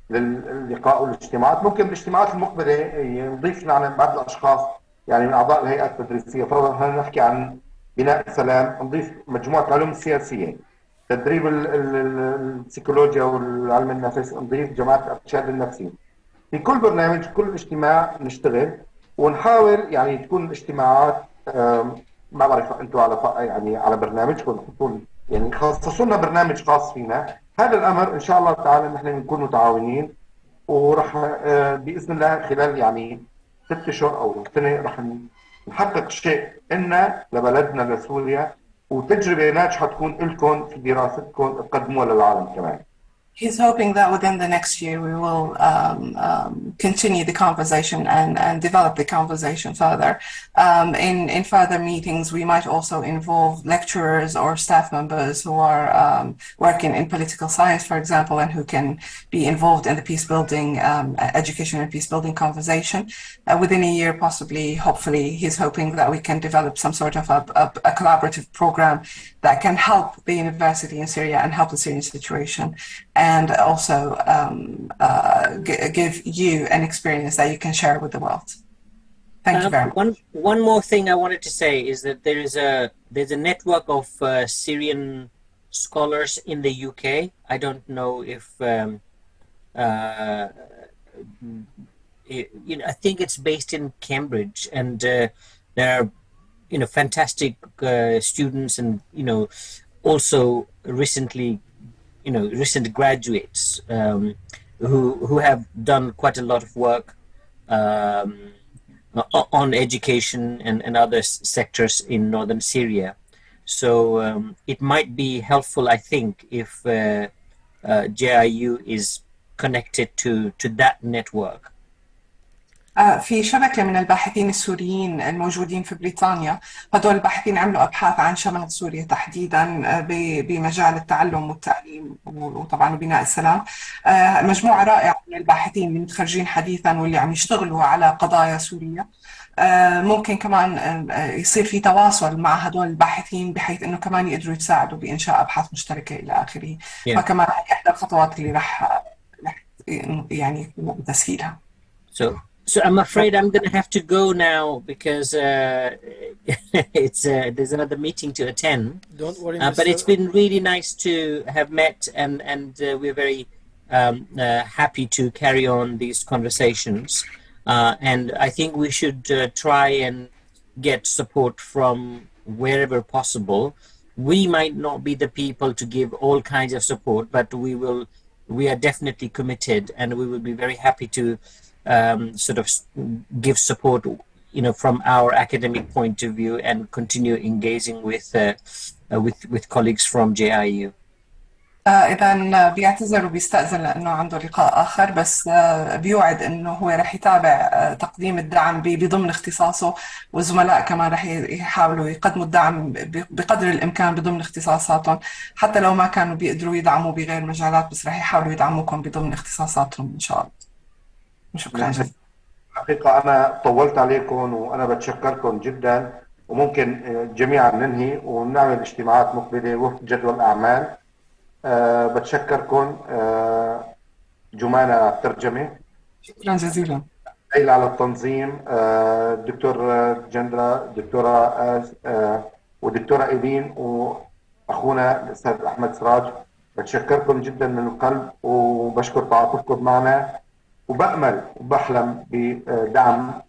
للقاء والاجتماعات. ممكن بالاجتماعات المقبله نضيف لنا بعض الاشخاص يعني من اعضاء الهيئات التدريسيه، فرضا نحكي عن بناء السلام، نضيف مجموعه العلوم السياسيه، تدريب السيكولوجيا والعلم النفس، نضيف جماعه الارشاد النفسي. في كل برنامج كل اجتماع نشتغل ونحاول يعني تكون الاجتماعات ما بعرف انتم على يعني على برنامجكم تحطوا يعني خصصوا لنا برنامج خاص فينا. هذا الامر ان شاء الله تعالى نحن نكون متعاونين، وراح باذن الله خلال يعني 6 اشهر او سنه راح نحقق شيء إلنا لبلدنا لسوريا، وتجربه ناجحه تكون لكم في دراستكم تقدموها للعالم كمان. He's hoping that within the next year we will continue the conversation and develop the conversation further. In further meetings, we might also involve lecturers or staff members who are working in political science, for example, and who can be involved in the peace building, education and peace building conversation. Within a year, possibly, hopefully, he's hoping that we can develop some sort of a collaborative program that can help the university in Syria and help the Syrian situation, and also give you an experience that you can share with the world. Thank you very much. One more thing I wanted to say is that there's a network of Syrian scholars in the UK. I don't know if I think it's based in Cambridge, and there are fantastic students, and also recent graduates who have done quite a lot of work on education and other sectors in northern Syria. So it might be helpful, I think, if JIU is connected to that network. في شبكة من الباحثين السوريين الموجودين في بريطانيا. هدول الباحثين عملوا أبحاث عن شمال سوريا تحديدا بمجال التعلم والتعليم وطبعا بناء السلام. مجموعة رائعة من الباحثين اللي متخرجين حديثا واللي عم يشتغلوا على قضايا سورية. ممكن كمان يصير في تواصل مع هدول الباحثين بحيث انه كمان يقدروا يساعدوا بانشاء ابحاث مشتركه الى اخره. فكمان هي احدى الخطوات اللي راح يعني تسهيلها. So I'm afraid I'm going to have to go now because it's there's another meeting to attend. Don't worry, but it's been really nice to have met, and we're very happy to carry on these conversations. And I think we should try and get support from wherever possible. we might not be the people to give all kinds of support, but we are definitely committed, and we will be very happy to sort of give support, from our academic point of view, and continue engaging with colleagues from JIU. إذا بيعتذر وبيستأذن لأنه عنده لقاء آخر، بس بيوعد إنه هو رح يتابع تقديم الدعم بضمن اختصاصه، والزملاء كمان رح يحاولوا يقدموا الدعم بقدر الإمكان بضمن اختصاصاتهم، حتى لو ما كانوا بيقدروا يدعموا بغير مجالات، بس رح يحاولوا يدعموكم بضمن اختصاصاتهم إن شاء الله. شكرا جزيلا. حقيقة أنا طولت عليكم وأنا بتشكركم جدا، وممكن جميعا ننهي ونعمل اجتماعات مقبلة وفق جدول الأعمال. بتشكركم جمانة على الترجمة، شكرا جزيلا. ليلى على التنظيم، الدكتور جندرا، الدكتورة والدكتورة إيلين، وأخونا الأستاذ أحمد سراج. بتشكركم جدا من القلب، وبشكر تعاطفكم معنا، وبأمل وبحلم بدعم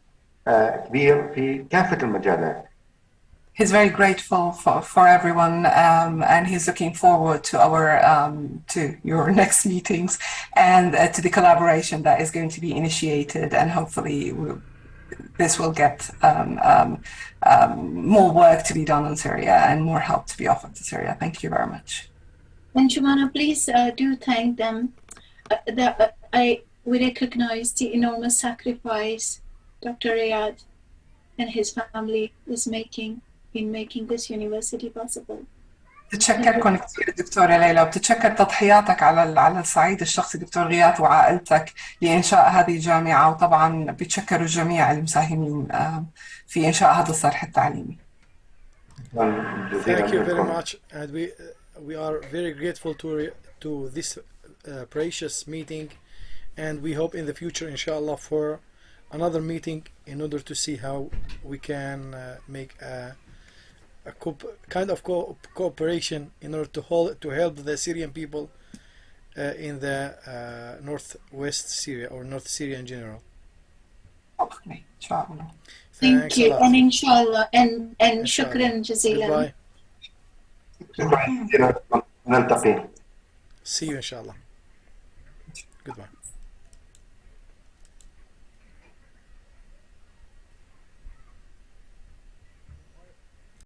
كبير في كافة المجالات. He's very grateful for everyone, and he's looking forward to to your next meetings and to the collaboration that is going to be initiated, and hopefully this will get more work to be done in Syria and more help to be offered to Syria. Thank you very much. And Jumana, please do thank them. We recognize the enormous sacrifice Dr. Riyadh and his family is making in making this university possible. بتشكركم كثير دكتورة ليلى، وبتتشكر تضحياتك على الصعيد الشخصي دكتور غياث وعائلتك لإنشاء هذه الجامعة، وطبعا بتشكروا جميع المساهمين في إنشاء هذا الصرح التعليمي. Thank you very much, and we are very grateful to this precious meeting, and we hope in the future, inshallah, for another meeting in order to see how we can make a kind of cooperation in order to help the Syrian people in the northwest Syria or North Syria in general. Okay, inshallah. Thank you, and inshallah, and shukran jazilan. Goodbye. نلتقي. See you inshallah. Goodbye.